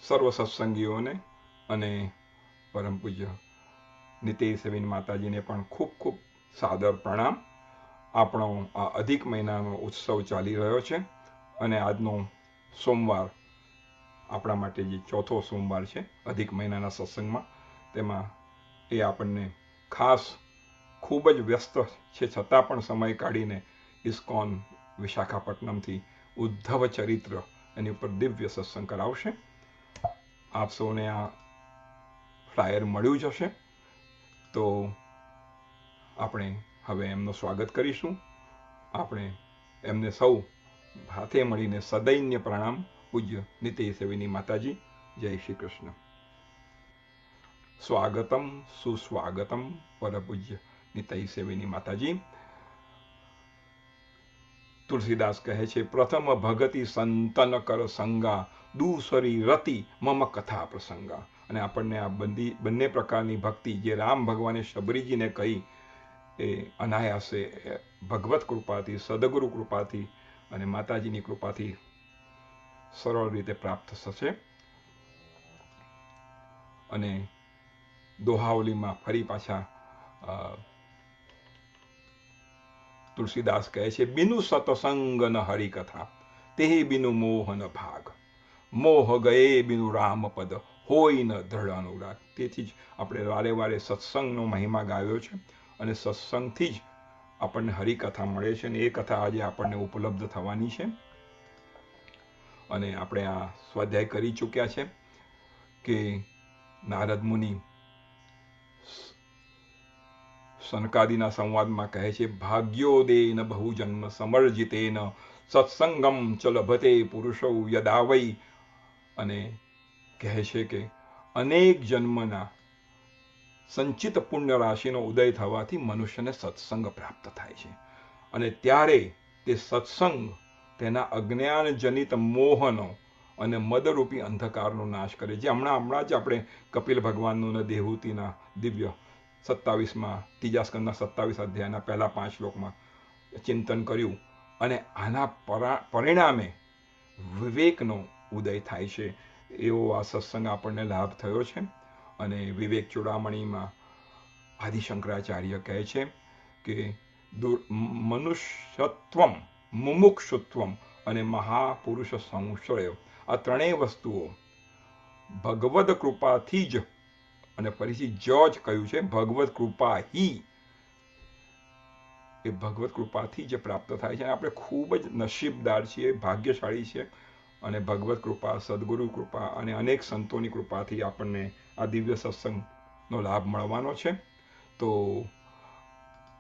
સર્વ સત્સંગીઓને અને પરમ પૂજ્ય નીતેશ સેવીન માતાજીને પણ ખૂબ ખૂબ સાદર પ્રણામ. આપણો આ અધિક મહિનાનો ઉત્સવ ચાલી રહ્યો છે અને આજનો સોમવાર આપણા માટે જે ચોથો સોમવાર છે અધિક મહિનાના સત્સંગમાં, તેમાં એ આપણને ખાસ ખૂબ જ વ્યસ્ત છે છતાં પણ સમય કાઢીને ઇસ્કોન વિશાખાપટ્ટનમથી ઉદ્ધવ ચરિત્ર એની ઉપર દિવ્ય સત્સંગ કરાવશે. આપ સૌને આ ફ્લાયર મળ્યું જ હશે, તો આપણે હવે એમનું સ્વાગત કરીશું. આપણે એમને સૌ હાથે મળીને સદૈન્ય પ્રણામ. પૂજ્ય નીતેશ સેવીની માતાજી, જય શ્રી કૃષ્ણ. સ્વાગતમ સુસ્વાગતમ પરપૂજ્ય નીતેશ સેવીની માતાજી. તુલસીદાસ કહે છે, પ્રથમ ભગતિ સંતન કર સંગા, દૂસરી રતિ મમ કથા પ્રસંગા. અને આપણને આ બંને પ્રકારની ભક્તિ જે રામ ભગવાને શબરીજીને કહી એ અનાયાસે ભગવત કૃપાથી, સદગુરુ કૃપાથી અને માતાજીની કૃપાથી સરળ રીતે પ્રાપ્ત થશે. અને દોહાવલીમાં ફરી પાછા તુલસીદાસ કહે છે, બિનુ સતસંગ ન હરિકથા, તે બિનુ મોહન ભાગ, મોહ ગયે બિનુ રામ પદ, હોય ન દ્રઢ અનુરાગ. તેથી જ આપણે વારે વારે સત્સંગનો મહિમા ગાયો છે અને સત્સંગથી જ આપણને હરિકથા મળે છે અને એ કથા આજે આપણને ઉપલબ્ધ થવાની છે. અને આપણે આ સ્વાધ્યાય કરી ચૂક્યા છે કે નારદ મુનિ સનકાદિના સંવાદમાં કહે છે, ભાગ્યોદેન બહુજન્મ સમર્જિતેન સત્સંગમ ચ લભતે પુરુષો યદા વૈ. અને કહે છે કે અનેક જન્મના સંચિત પુણ્ય રાશિનો ઉદય થવાથી મનુષ્યને સત્સંગ પ્રાપ્ત થાય છે. અને ત્યારે તે સત્સંગ તેના અજ્ઞાન જનિત મોહનો અને મદરૂપી અંધકારનો નાશ કરે. જે હમણાં જ આપણે કપિલ ભગવાનનું દેહૂતિના દિવ્ય 27માં ત્રીજા સ્કંદના 27 અધ્યાયના પહેલા 5 શ્લોકમાં ચિંતન કર્યું. અને આના પરિણામે વિવેકનો ઉદય થાય છે. એવો આ સત્સંગ આપણને લાભ થયો છે. અને વિવેક ચૂડામણીમાં આદિશંકરાચાર્ય કહે છે કે મનુષ્યત્વમ, મુમુક્ષુત્વમ અને મહાપુરુષ સંશ્રય, આ ત્રણેય વસ્તુઓ ભગવદ કૃપાથી જ, અને ફરીથી જ કહ્યું છે, ભગવત કૃપા હી, એ ભગવત કૃપાથી જ પ્રાપ્ત થાય છે. આપણે ખૂબ જ નસીબદાર છીએ, ભાગ્યશાળી છીએ. અને ભગવત કૃપા, સદગુરુ કૃપા અને અનેક સંતોની કૃપાથી આપણને આ દિવ્ય સત્સંગનો લાભ મળવાનો છે. તો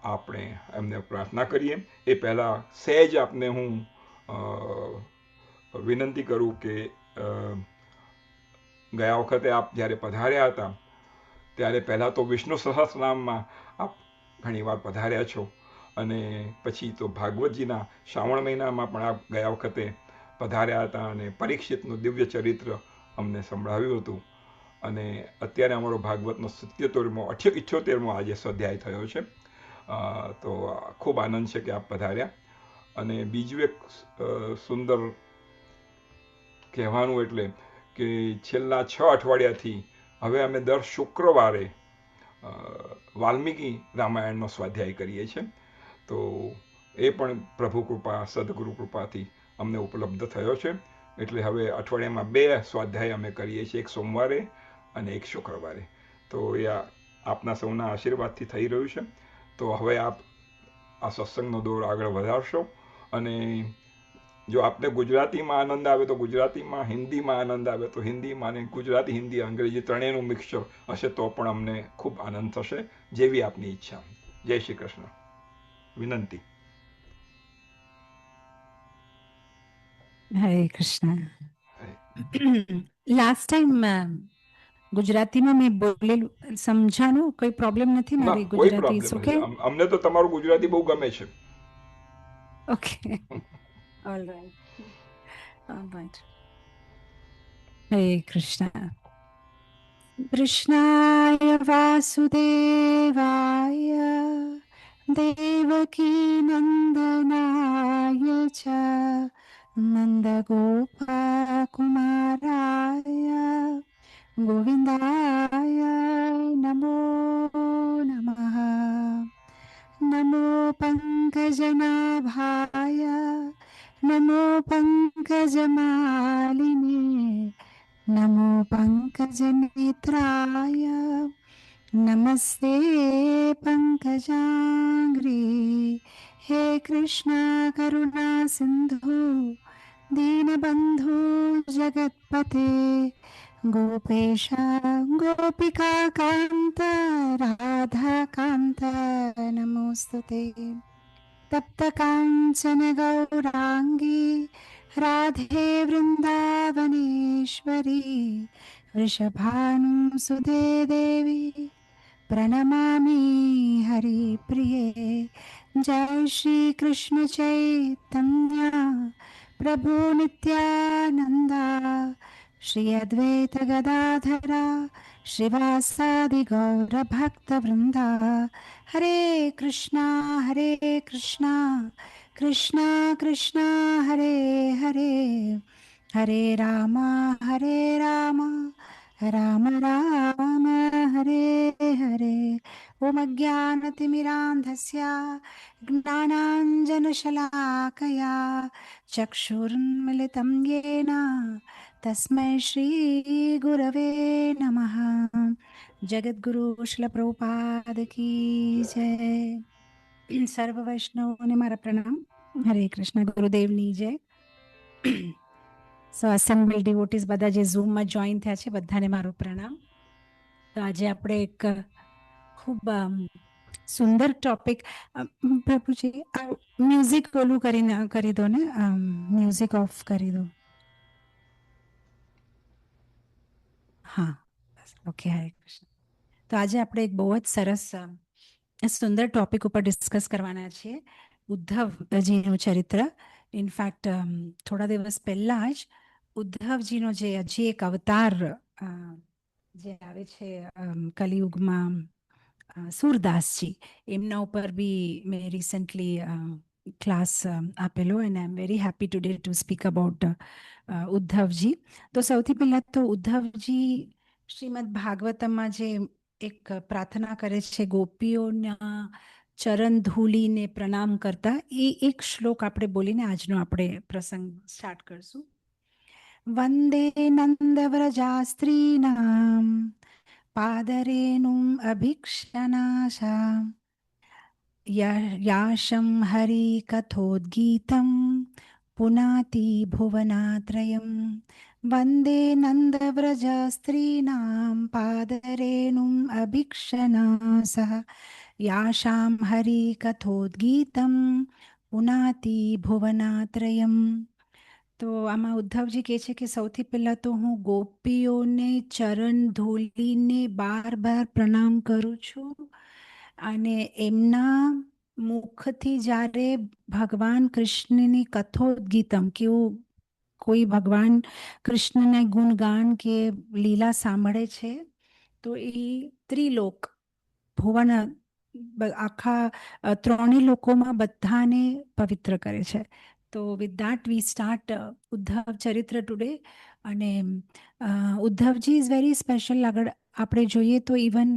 આપણે એમને પ્રાર્થના કરીએ. એ પહેલાં સહેજ આપને હું વિનંતી કરું કે ગયા વખતે આપ જ્યારે પધાર્યા હતા ત્યારે પહેલાં તો વિષ્ણુ સહસ્રનામમાં આપ ઘણીવાર પધાર્યા છો, અને પછી તો ભાગવતજીના શ્રાવણ મહિનામાં પણ આપ ગયા વખતે પધાર્યા હતા અને પરીક્ષિતનું દિવ્ય ચરિત્ર અમને સંભળાવ્યું હતું. અને અત્યારે અમારો ભાગવતનો 78મો આજે સ્વાધ્યાય થયો છે. તો ખૂબ આનંદ છે કે આપ પધાર્યા. અને બીજું એક સુંદર કહેવાનું એટલે કે છેલ્લા 6 અઠવાડિયાથી હવે અમે દર શુક્રવારે વાલ્મીકી રામાયણનો સ્વાધ્યાય કરીએ છીએ. તો એ પણ પ્રભુ કૃપા, સદગુરુ કૃપાથી અમને ઉપલબ્ધ થયો છે. એટલે હવે અઠવાડિયામાં 2 સ્વાધ્યાય અમે કરીએ છીએ, એક સોમવારે અને એક શુક્રવારે. તો એ આપના સૌના આશીર્વાદથી થઈ રહ્યું છે. તો હવે આપ આ સત્સંગનો દોર આગળ વધારશો. અને જો આપને ગુજરાતીમાં આનંદ આવે તો ગુજરાતીમાં, હિન્દીમાં આનંદ આવે તો હિન્દીમાં, અને ગુજરાતી, હિન્દી, અંગ્રેજી ત્રણેયનું મિક્સચર હશે તો પણ અમને ખૂબ આનંદ થશે. જેવી આપની ઈચ્છા. જય શ્રી કૃષ્ણ. વિનંતી. હરે કૃષ્ણ. લાસ્ટ ટાઈમ ગુજરાતીમાં મેં બોલેલું સમજાનું? કોઈ પ્રોબ્લેમ નથી? ના, મારી કોઈ ગુજરાતી પ્રોબ્લેમ ઓકે? નથી. અમને તો તમારું ગુજરાતી બહુ ગમે છે. Okay, all right, all right. હરે કૃષ્ણ. કૃષ્ણાય વાસુદેવાય દેવકી નંદનાય ચ નંદગોપકુમારાય गोविन्दाय नमो नमः। नमो पङ्कजनाभाय नमो पङ्कजमालिने नमो पङ्कजनेत्राय नमस्ते पङ्कजाङ्घ्रि। हे कृष्ण करुणा सिन्धु दीनबन्धु जगत्पते गोपेश गोपिकान्त राधाकान्त नमोऽस्तुते। तप्तकाञ्चन गौराङ्गी राधे वृन्दावनेश्वरी वृषभानुसुते देवी प्रणमामि हरिप्रिये। जय श्री कृष्ण चैतन्य प्रभु नित्यानन्दा श्री अद्वैत गदाधरा श्रीवासादि गौरभक्तवृन्दा। हरे कृष्णा कृष्णा कृष्णा हरे हरे हरे राम राम राम हरे हरे। ॐ अज्ञानतिमिरान्धस्य ज्ञानाञ्जनशलाकया चक्षुरुन्मिलितं येन तस्मै श्रीगुरवे नमः। जगद्गुरु श्रील प्रभुपाद की जय। સર્વ વૈષ્ણવોને મારા પ્રણામ. હરે કૃષ્ણ. ગુરુદેવની જય. સો અસેમ્બલ ડિવોટીઝ બધા જે ઝૂમમાં જોઈન થયા છે બધાને મારો પ્રણામ. તો આજે આપણે એક ખૂબ સુંદર ટોપિક, પ્રભુજી મ્યુઝિક ઓલું કરી દો ને, મ્યુઝિક ઓફ કરી દો. હા, ઓકે. હરે કૃષ્ણ. તો આજે આપણે એક બહુ જ સરસ સુંદર ટોપિક ઉપર ડિસ્કસ કરવાના છીએ, ઉદ્ધવજીનું ચરિત્ર. ઇનફેક્ટ થોડા દિવસ પહેલા જ ઉદ્ધવજીનો જે હજી એક અવતાર જે આવે છે કલિયુગમાં, સુરદાસજી, એમના ઉપર બી મેં રિસેન્ટલી ક્લાસ આપેલો, and I am very happy today to speak about ઉદ્ધવજી. તો સૌથી પહેલાં તો ઉદ્ધવજી શ્રીમદ ભાગવતમમાં જે એક પ્રાર્થના કરે છે ગોપીઓના ચરણ ધૂલીને પ્રણામ કરતા, એ એક શ્લોક આપણે બોલીને આજનો આપણે પ્રસંગ સ્ટાર્ટ કરશું. વંદે નંદવ્રજાસ્ત્રીનામ પાદરેણુમ અભિક્ષનાશા યાશમ હરિ કથોદ્ગીતમ પુનાતિ ભુવનાત્રયમ. વંદે નંદવ્રજસ્ત્રીનામ પાદરેણુમ અભિક્ષનાસઃ યાશામ હરિ કથોદ્ગીતમ પુનાતિ ભુવનાત્રયમ. તો આમાં ઉદ્ધવજી કહે છે કે સૌથી પહેલાં તો હું ગોપીઓને ચરણ ધૂલીને બાર પ્રણામ કરું છું, અને એમના મુખથી જ્યારે ભગવાન કૃષ્ણની કથોદ્ગીતમ, કેવું કોઈ ભગવાન કૃષ્ણના ગુણગાન કે લીલા સાંભળે છે તો એ ત્રિલોક ભુવન, આખા ત્રણેય લોકોમાં બધાને પવિત્ર કરે છે. તો with that we start Uddhav ચરિત્ર ટુડે. અને ઉદ્ધવજી ઇઝ વેરી સ્પેશિયલ. આગળ આપણે જોઈએ તો ઇવન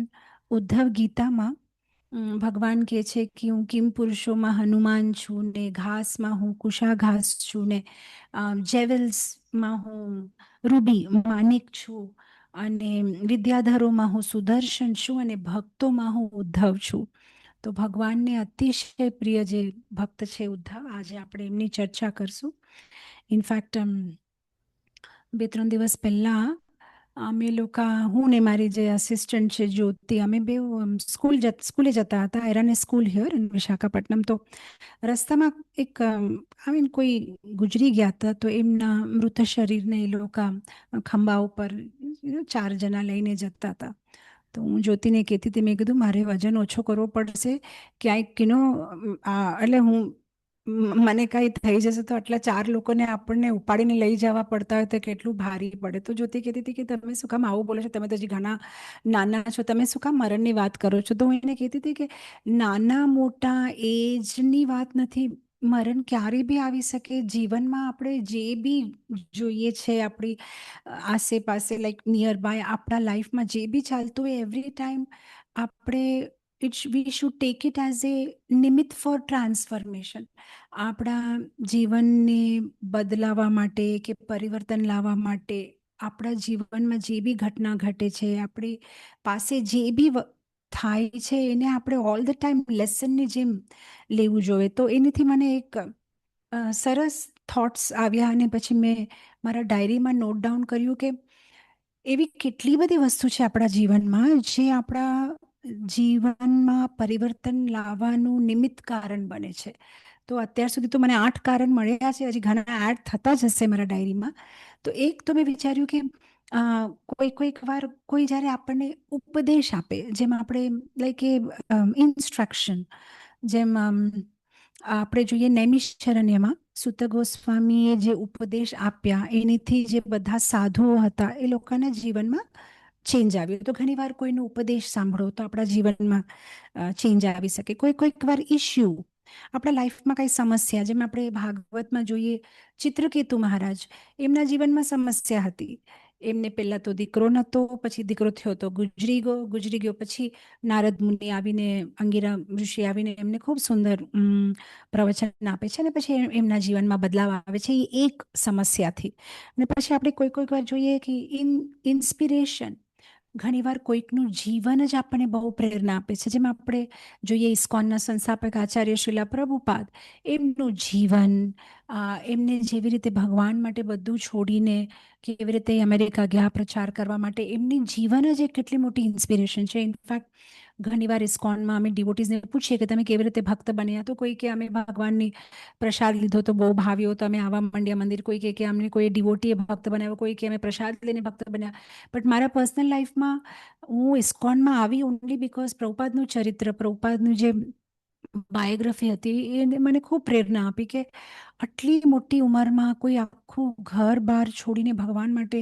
ઉદ્ધવ ગીતામાં ભગવાન કહે છે કે હું કિમ પુરુષોમાં હનુમાન છું, ને ઘાસમાં હું કુશાઘાસ છું, ને જેવેલ્સમાં હું રૂબી માનિક છું, અને વિદ્યાધરોમાં હું સુદર્શન છું, અને ભક્તોમાં હું ઉદ્ધવ છું. તો ભગવાનને અતિશય પ્રિય જે ભક્ત છે ઉદ્ધવ, આજે આપણે એમની ચર્ચા કરશું. ઇનફેક્ટ 2-3 દિવસ પહેલાં અમે લોકો, હું ને મારી જે અસિસ્ટન્ટ છે જ્યોતિ, અમે બે સ્કૂલે જતા હતા, આયરાને સ્કૂલ હિયર ઇન વિશાખાપટ્ટનમ. તો રસ્તામાં એક કોઈ ગુજરી ગયા હતા, તો એમના મૃત શરીરને એ લોકો ખંભા ઉપર 4 જણા લઈને જતા હતા. તો હું જ્યોતિને કહેતી હતી, મેં કીધું મારે વજન ઓછો કરવો પડશે ક્યાંક, એટલે મને કાંઈ થઈ જશે તો આટલા 4 લોકોને આપણને ઉપાડીને લઈ જવા પડતા હોય તો કેટલું ભારી પડે. તો જ્યોતિ કહેતી હતી કે તમે શું કામ આવું બોલો છો, તમે તો હજી ઘણા નાના છો, તમે શું કામ મરણની વાત કરો છો. તો હું એને કહેતી હતી કે નાના મોટા એજની વાત નથી, મરણ ક્યારે બી આવી શકે. જીવનમાં આપણે જે બી જોઈએ છે આપણી આસેપાસે, લાઈક નિયર બાય આપણા લાઈફમાં જે બી ચાલતું હોય, એવરી ટાઈમ આપણે we should take it as a નિમિત્ત ફોર ટ્રાન્સફોર્મેશન. આપણા જીવનને બદલાવા માટે કે પરિવર્તન લાવવા માટે, આપણા જીવનમાં જે બી ઘટના ઘટે છે, આપણી પાસે જે બી થાય છે, એને આપણે ઓલ ધ ટાઈમ લેસનની જેમ લેવું જોઈએ. તો એનાથી મને એક સરસ થોટ્સ આવ્યા અને પછી મેં મારા ડાયરીમાં નોટ ડાઉન કર્યું કે એવી કેટલી બધી વસ્તુ છે આપણા જીવનમાં જે આપણા જીવનમાં પરિવર્તન લાવવાનું નિમિત્ત કારણ બને છે. તો અત્યાર સુધી તો મને 8 કારણ મળ્યા છે, હજી ઘણા એડ થતા જ હશે મારા ડાયરીમાં. તો એક તો મેં વિચાર્યું કે કોઈક વાર કોઈ જ્યારે આપણને ઉપદેશ આપે, જેમ આપણે લાઈક એ ઇન્સ્ટ્રક્શન, જેમ આપણે જોઈએ નૈમિષારણ્યમાં સૂત ગોસ્વામીએ જે ઉપદેશ આપ્યા એનાથી જે બધા સાધુઓ હતા એ લોકોના જીવનમાં ચેન્જ આવ્યો. તો ઘણીવાર કોઈનો ઉપદેશ સાંભળો તો આપણા જીવનમાં ચેન્જ આવી શકે. કોઈક વાર ઇશ્યુ, આપણા લાઈફમાં કઈ સમસ્યા, જેમ આપણે ભાગવતમાં જોઈએ ચિત્રકેતુ મહારાજ, એમના જીવનમાં સમસ્યા હતી. એમને પહેલા તો દીકરો નહોતો, પછી દીકરો થયો તો ગુજરી ગયો. પછી નારદ મુનિ આવીને, અંગીરા ઋષિ આવીને એમને ખૂબ સુંદર પ્રવચન આપે છે અને પછી એમના જીવનમાં બદલાવ આવે છે એ એક સમસ્યાથી. અને પછી આપણે કોઈક વાર જોઈએ કે ઇન્સ્પિરેશન, ઘણીવાર કોઈકનું જીવન જ આપણને બહુ પ્રેરણા આપે છે. જેમ આપણે જોઈએ ઇસ્કોનના સંસ્થાપક આચાર્ય શ્રીલા પ્રભુપાદ, એમનું જીવન, એમને જેવી રીતે ભગવાન માટે બધું છોડીને કેવી રીતે અમેરિકા ગયા પ્રચાર કરવા માટે, એમની જીવન જ એક કેટલી મોટી ઇન્સ્પિરેશન છે. ઇનફેક્ટ ઘણીવાર ઇસ્કોનમાં અમે ડિવોટીઝને પૂછીએ કે તમે કેવી રીતે ભક્ત બન્યા, તો કોઈ કે અમે ભગવાનની પ્રસાદ લીધો તો બહુ ભાવ્યો તો અમે આવા માંડ્યા મંદિર, કોઈ કે અમને કોઈ ડિવોટીએ ભક્ત બનાવ્યો, કોઈ કે અમે પ્રસાદ લઈને ભક્ત બન્યા. બટ મારા પર્સનલ લાઈફમાં હું ઇસ્કોનમાં આવી ઓનલી બિકોઝ પ્રભુપાદનું ચરિત્ર, પ્રભુપાદનું જે બાયોગ્રાફી હતી એને મને ખૂબ પ્રેરણા આપી કે આટલી મોટી ઉંમરમાં કોઈ આખું ઘર બહાર છોડીને ભગવાન માટે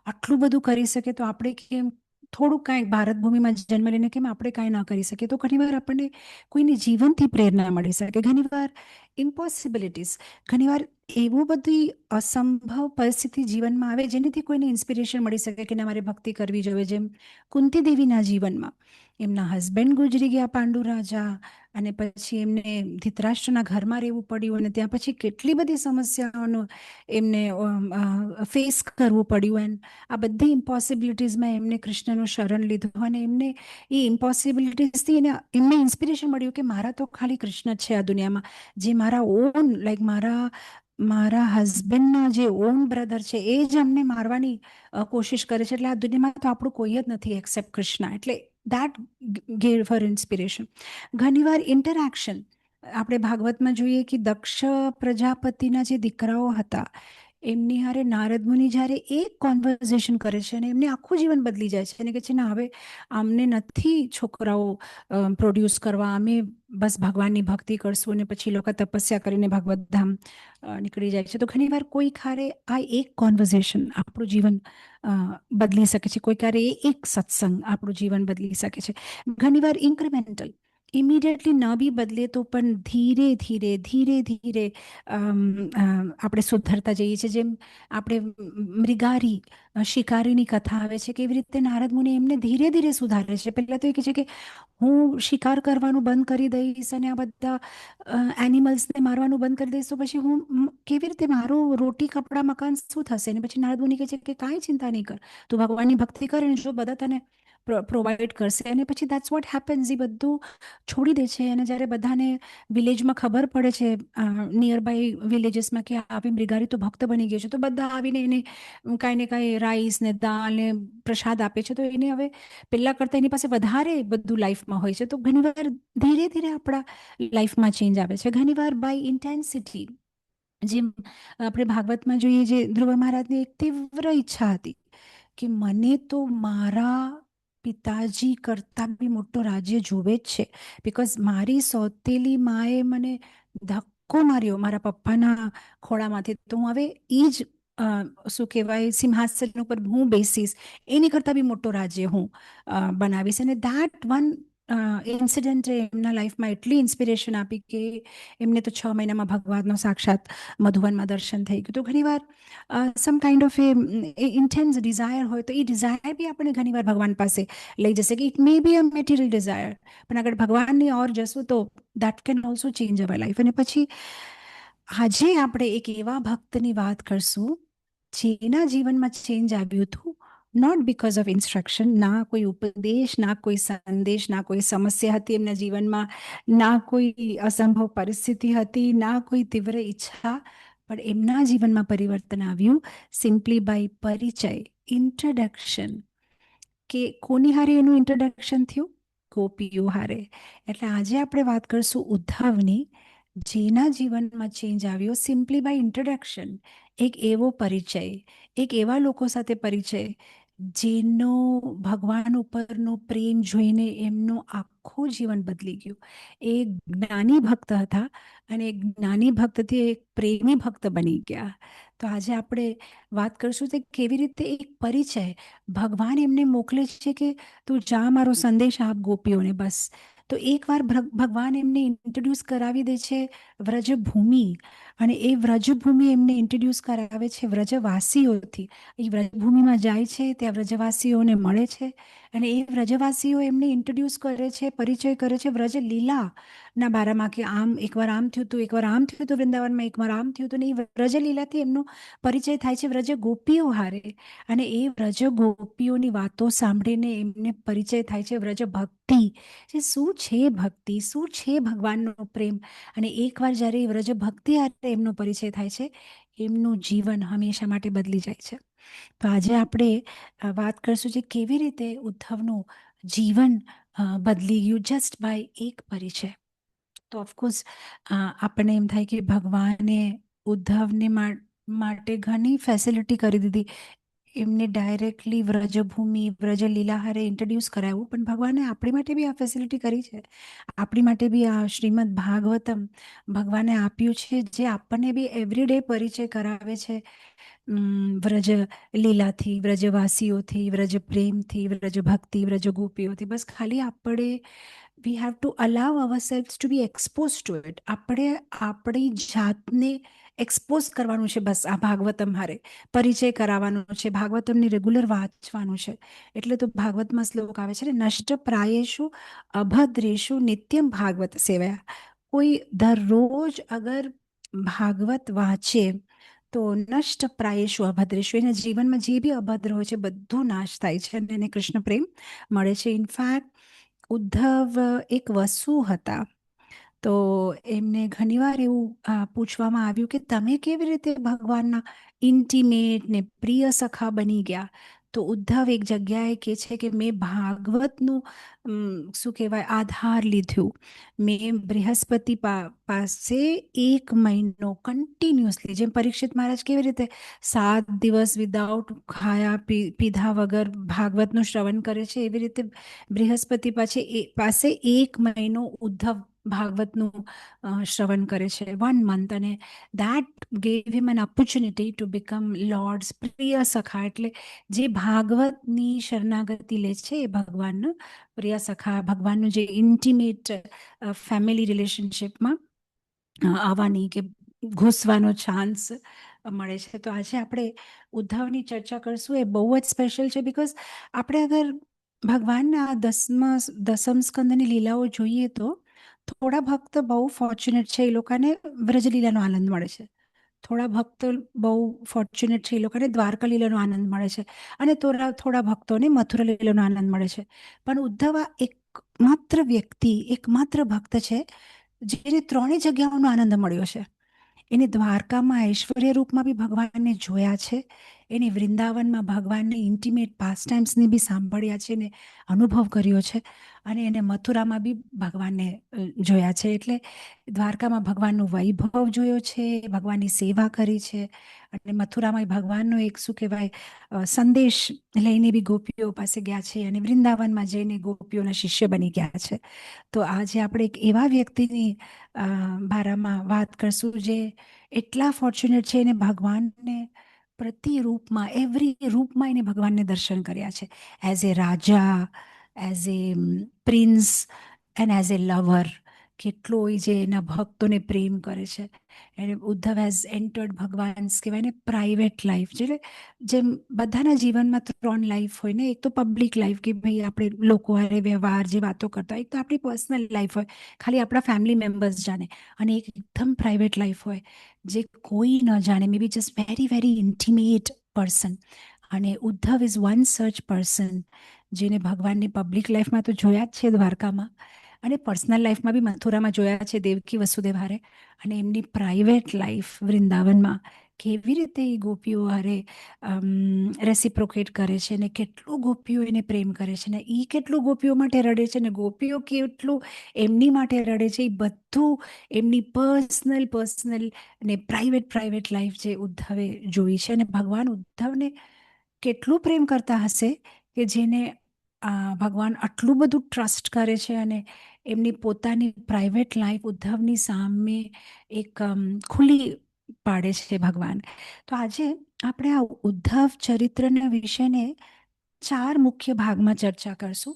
આટલું બધું કરી શકે, તો આપણે કેમ થોડું કાંઈક ભારત ભૂમિમાં જન્મ લઈને કેમ આપણે કાંઈ ના કરી શકીએ. તો ઘણીવાર આપણને કોઈની જીવનથી પ્રેરણા મળી શકે, ઘણીવાર ઇમ્પોસિબિલિટીઝ, ઘણીવાર એવું બધી અસંભવ પરિસ્થિતિ જીવનમાં આવે જેનાથી કોઈને ઇન્સ્પિરેશન મળી શકે કે ના મારે ભક્તિ કરવી જોઈએ. જેમ કુંતી દેવીના જીવનમાં એમના હસબન્ડ ગુજરી ગયા પાંડુ રાજા, અને પછી એમને ધૃતરાષ્ટ્રના ઘરમાં રહેવું પડ્યું, અને ત્યાં પછી કેટલી બધી સમસ્યાઓનું એમને ફેસ કરવું પડ્યું. એન્ડ આ બધી ઇમ્પોસિબિલિટીઝમાં એમને કૃષ્ણનું શરણ લીધું અને એમને એ ઇમ્પોસિબિલિટીઝથી એમને ઇન્સ્પિરેશન મળ્યું કે મારા તો ખાલી કૃષ્ણ જ છે આ દુનિયામાં, જે મારા ઓન લાઈક મારા હસબન્ડના જે ઓન બ્રધર છે એ જ અમને મારવાની કોશિશ કરે છે, એટલે આ દુનિયામાં તો આપણું કોઈ જ નથી એક્સેપ્ટ કૃષ્ણ. એટલે દેટ ગેવ ફર ઇન્સ્પિરેશન. ઘણીવાર ઇન્ટરેક્શન, આપણે ભાગવતમાં જોઈએ કે દક્ષ પ્રજાપતિના જે દીકરાઓ હતા એમની હારે નારદ મુનિ જ્યારે એક કોન્વર્ઝેશન કરે છે અને એમને આખું જીવન બદલી જાય છે અને કે છે ને હવે અમને નથી છોકરાઓ પ્રોડ્યુસ કરવા, અમે બસ ભગવાનની ભક્તિ કરશું, અને પછી લોકો તપસ્યા કરીને ભગવત ધામ નીકળી જાય છે. તો ઘણીવાર કોઈ ખારે આ એક કોન્વર્ઝેશન આપણું જીવન બદલી શકે છે, કોઈ ક્યારે એક સત્સંગ આપણું જીવન બદલી શકે છે. ઘણીવાર ઇન્ક્રિમેન્ટલ, ઇમિડિયેટલી ન બી બદલે તો પણ ધીરે ધીરે આપણે સુધરતા જઈએ છીએ. જેમ આપણે મૃગારી શિકારીની કથા આવે છે, કેવી રીતે નારદ મુનિ એમને ધીરે ધીરે સુધારે છે. પહેલાં તો એ કહે છે કે હું શિકાર કરવાનું બંધ કરી દઈશ અને આ બધા એનિમલ્સને મારવાનું બંધ કરી દઈશ, તો પછી હું કેવી રીતે, મારું રોટી કપડાં મકાન શું થશે? અને પછી નારદ મુનિ કહે છે કે કાંઈ ચિંતા નહીં કર, તું ભગવાનની ભક્તિ કરે ને જો બધા તને પ્રોવાઈડ કરશે. અને પછી દેટ્સ વોટ હેપન્સ, એ બધું છોડી દે છે. અને જ્યારે બધાને વિલેજમાં ખબર પડે છે, નિયર બાય વિલેજીસમાં કે આવી મૃગારી તો ભક્ત બની ગઈ છે, તો બધા આવીને એને કાંઈ ને કાંઈ રાઈસ ને દાળ ને પ્રસાદ આપે છે. તો એને હવે પહેલાં કરતાં એની પાસે વધારે બધું લાઈફમાં હોય છે. તો ઘણીવાર ધીરે ધીરે આપણા લાઈફમાં ચેન્જ આવે છે. ઘણીવાર બાય ઇન્ટેન્સિટી, જેમ આપણે ભાગવતમાં જોઈએ, જે ધ્રુવ મહારાજની એક તીવ્ર ઈચ્છા હતી કે મને તો મારા પિતાજી કરતાં બી મોટો રાજ્ય જોવે જ છે, બિકોઝ મારી સોતેલી માએ મને ધક્કો માર્યો મારા પપ્પાના ખોળામાંથી, તો હું હવે એ જ શું કહેવાય સિંહાસન ઉપર હું બેસીશ, એની કરતાં બી મોટો રાજ્ય હું બનાવીશ. અને દેટ વન ઇન્સિડન્ટે એમના લાઈફમાં એટલી ઇન્સ્પિરેશન આપી કે એમને તો 6 મહિનામાં ભગવાનનો સાક્ષાત મધુવનમાં દર્શન થઈ ગયું. તો ઘણીવાર some kind of a intense desire હોય તો એ ડિઝાયર બી આપણે ઘણીવાર ભગવાન પાસે લઈ જશે કે it may B a મેટિરિયલ Dzire, પણ અગર ભગવાનની ઓર જશું તો that can also change our life. અને પછી આજે આપણે એક એવા ભક્તની વાત કરશું જેના જીવનમાં ચેન્જ આવ્યું હતું, નોટ બિકોઝ ઓફ ઇન્સ્ટ્રક્શન, ના કોઈ ઉપદેશ, ના કોઈ સંદેશ, ના કોઈ સમસ્યા હતી એમના જીવનમાં, ના કોઈ અસંભવ પરિસ્થિતિ હતી, ના કોઈ તીવ્ર ઈચ્છા, પણ એમના જીવનમાં પરિવર્તન આવ્યું સિમ્પલી બાય પરિચય, ઇન્ટ્રોડક્શન. કે કોની હારે એનું ઇન્ટ્રોડક્શન થયું? ગોપીઓ હારે. એટલે આજે આપણે વાત કરશું ઉદ્ધવની, જેના જીવનમાં ચેન્જ આવ્યો સિમ્પલી બાય ઇન્ટ્રોડક્શન. એક એવો પરિચય, એક એવા લોકો સાથે પરિચય જેનો ભગવાન ઉપરનો પ્રેમ જોઈને એમનું આખું જીવન બદલી ગયું. એ જ્ઞાની ભક્ત હતા અને જ્ઞાની ભક્તથી એક પ્રેમી ભક્ત બની ગયા. તો આજે આપણે વાત કરશું તે કેવી રીતે એક પરિચય ભગવાન એમને મોકલે છે કે તું જા મારો સંદેશ આપ ગોપીઓને બસ. તો એકવાર ભગવાન એમને ઇન્ટ્રોડ્યુસ કરાવી દે છે વ્રજભૂમિ, અને એ વ્રજભૂમિ એમને ઇન્ટ્રોડ્યુસ કરાવે છે વ્રજવાસીઓથી. એ વ્રજભૂમિમાં જાય છે, ત્યાં વ્રજવાસીઓને મળે છે અને એ વ્રજવાસીઓ એમને ઇન્ટ્રોડ્યુસ કરે છે, પરિચય કરે છે વ્રજ લીલાના બારામાં કે આમ એકવાર આમ થયું હતું, એકવાર આમ થયું હતું વૃંદાવનમાં, એકવાર આમ થયું હતું. ને એ વ્રજ લીલાથી એમનો પરિચય થાય છે વ્રજ ગોપીઓ હારે, અને એ વ્રજ ગોપીઓની વાતો સાંભળીને એમને પરિચય થાય છે વ્રજ ભક્તિ. જે શું છે ભક્તિ, શું છે ભગવાનનો પ્રેમ. અને એકવાર જ્યારે એ વ્રજ ભક્તિ હારે એમનો પરિચય થાય છે, એમનું જીવન હંમેશા માટે બદલી જાય છે. તો આજે આપણે વાત કરશું જે કેવી રીતે ઉદ્ધવનું જીવન બદલી ગયું જસ્ટ બાય એક પરિચય. તો ઓફકોર્સ આપણને એમ થાય કે ભગવાને ઉદ્ધવને માટે ઘણી ફેસિલિટી કરી દીધી. એમને ડાયરેક્ટલી વ્રજભૂમિ, વ્રજ લીલા હારે ઇન્ટ્રોડ્યુસ કરાવ્યું, પણ ભગવાને આપણી માટે બી આ ફેસિલિટી કરી છે. આપણી માટે બી આ શ્રીમદ ભાગવતમ ભગવાને આપ્યું છે, જે આપણને બી એવરીડે પરિચય કરાવે છે વ્રજ લીલાથી, વ્રજવાસીઓથી, વ્રજ પ્રેમથી, વ્રજ ભક્તિ, વ્રજ ગોપીઓથી. બસ ખાલી આપણે we have to allow ourselves to be expose to it. આપણે આપણી જાતને એક્સપોઝ કરવાનું છે, બસ આ ભાગવતમ હારે પરિચય કરાવવાનો છે, ભાગવતમની રેગ્યુલર વાંચવાનું છે. એટલે તો ભાગવતમાં શ્લોક આવે છે ને, નષ્ટ પ્રાયેશુ અભદ્રેશુ નિત્યમ ભાગવત સેવયા. કોઈ દરરોજ અગર ભાગવત વાંચે તો નષ્ટ પ્રાયેશુ અભદ્રેશુ, એના જીવનમાં જે બી અભદ્ર હોય છે બધું નાશ થાય છે અને એને કૃષ્ણ પ્રેમ મળે છે. ઇનફેક્ટ ઉદ્ધવ એક વસુ હતા, તો એમને ઘણીવાર એવું પૂછવામાં આવ્યું કે તમે કેવી રીતે ભગવાનના ઇન્ટિમેટ ને પ્રિય સખા બની ગયા? તો ઉદ્ધવ એક જગ્યાએ કહે છે કે મેં ભાગવતનું શું કહેવાય આધાર લીધું. મેં બૃહસ્પતિ પાસે 1 મહિનો કન્ટિન્યુઅસલી, જેમ પરીક્ષિત મહારાજ કેવી રીતે 7 દિવસ વિદાઉટ ખાયા પીધા વગર ભાગવતનું શ્રવણ કરે છે, એવી રીતે બૃહસ્પતિ પાસે 1 મહિનો ઉદ્ધવ ભાગવતનું શ્રવણ કરે છે, 1 month. અને that gave him N opportunity to become lords પ્રિય સખા. એટલે જે ભાગવતની શરણાગતિ લે છે એ ભગવાનનું પ્રિય સખા, ભગવાનનું જે ઇન્ટિમેટ ફેમિલી રિલેશનશિપમાં આવવાની કે ઘૂસવાનો ચાન્સ મળે છે. તો આજે આપણે ઉદ્ધવની ચર્ચા કરશું. એ બહુ જ સ્પેશિયલ છે, બિકોઝ આપણે અગર ભગવાનના દસમ સ્કંદની લીલાઓ જોઈએ તો થોડા ભક્ત બહુ ફોર્ચ્યુનેટ છે, એ લોકોને વ્રજલીલાનો આનંદ મળે છે. થોડા ભક્તો બહુ ફોર્ચ્યુનેટ છે, એ લોકોને દ્વારકા લીલાનો આનંદ મળે છે, અને થોડા ભક્તોને મથુરા લીલાનો આનંદ મળે છે. પણ ઉદ્ધવ આ એકમાત્ર વ્યક્તિ, એકમાત્ર ભક્ત છે જેને ત્રણેય જગ્યાઓનો આનંદ મળ્યો છે. એને દ્વારકામાં ઐશ્વર્ય રૂપમાં બી ભગવાનને જોયા છે, એને વૃંદાવનમાં ભગવાનને ઇન્ટિમેટ પાસ ટાઈમ્સને બી સાંભળ્યા છે ને અનુભવ કર્યો છે, અને એને મથુરામાં બી ભગવાનને જોયા છે. એટલે દ્વારકામાં ભગવાનનું વૈભવ જોયો છે, ભગવાનની સેવા કરી છે, અને મથુરામાં ભગવાનનો એક શું કહેવાય સંદેશ લઈને બી ગોપીઓ પાસે ગયા છે, અને વૃંદાવનમાં જઈને ગોપીઓના શિષ્ય બની ગયા છે. તો આજે આપણે એક એવા વ્યક્તિની બારામાં વાત કરશું જે એટલા ફોર્ચ્યુનેટ છે, એને ભગવાનને પ્રતિ રૂપમાં, એવરી રૂપમાં એને ભગવાનને દર્શન કર્યા છે. As a Raja, as a prince and as a lover કેટલો એ જે એના ભક્તોને પ્રેમ કરે છે. એને ઉદ્ધવ હેઝ એન્ટર્ડ ભગવાન કહેવાય ને પ્રાઇવેટ લાઈફ, એટલે જેમ બધાના જીવનમાં 3 લાઈફ હોય ને, એક તો પબ્લિક લાઈફ કે ભાઈ આપણે લોકો હારે વ્યવહાર જે વાતો કરતા હોય, એક તો આપણી પર્સનલ લાઈફ હોય ખાલી આપણા ફેમિલી મેમ્બર્સ જાણે, અને એક એકદમ પ્રાઇવેટ લાઈફ હોય જે કોઈ ન જાણે, maybe just very very intimate person. અને Uddhav is one such person જેને ભગવાનની પબ્લિક લાઈફમાં તો જોયા જ છે દ્વારકામાં, અને પર્સનલ લાઈફમાં બી મથુરામાં જોયા છે દેવકી વસુદેવ હારે, અને એમની પ્રાઇવેટ લાઈફ વૃંદાવનમાં કેવી રીતે એ ગોપીઓ હારે રેસિપ્રોકેટ કરે છે ને કેટલું ગોપીઓ એને પ્રેમ કરે છે ને એ કેટલું ગોપીઓ માટે રડે છે ને ગોપીઓ કેટલું એમની માટે રડે છે, એ બધું એમની પર્સનલ ને પ્રાઇવેટ લાઈફ જે ઉદ્ધવે જોઈ છે. અને ભગવાન ઉદ્ધવને કેટલું પ્રેમ કરતા હશે કે જેને ભગવાન આટલું બધું ટ્રસ્ટ કરે છે અને એમની પોતાની પ્રાઇવેટ લાઈફ ઉદ્ધવની સામે એક ખુલ્લી પાડે છે ભગવાન. તો આજે આપણે આ ઉદ્ધવ ચરિત્રના વિષયને 4 મુખ્ય ભાગમાં ચર્ચા કરશું.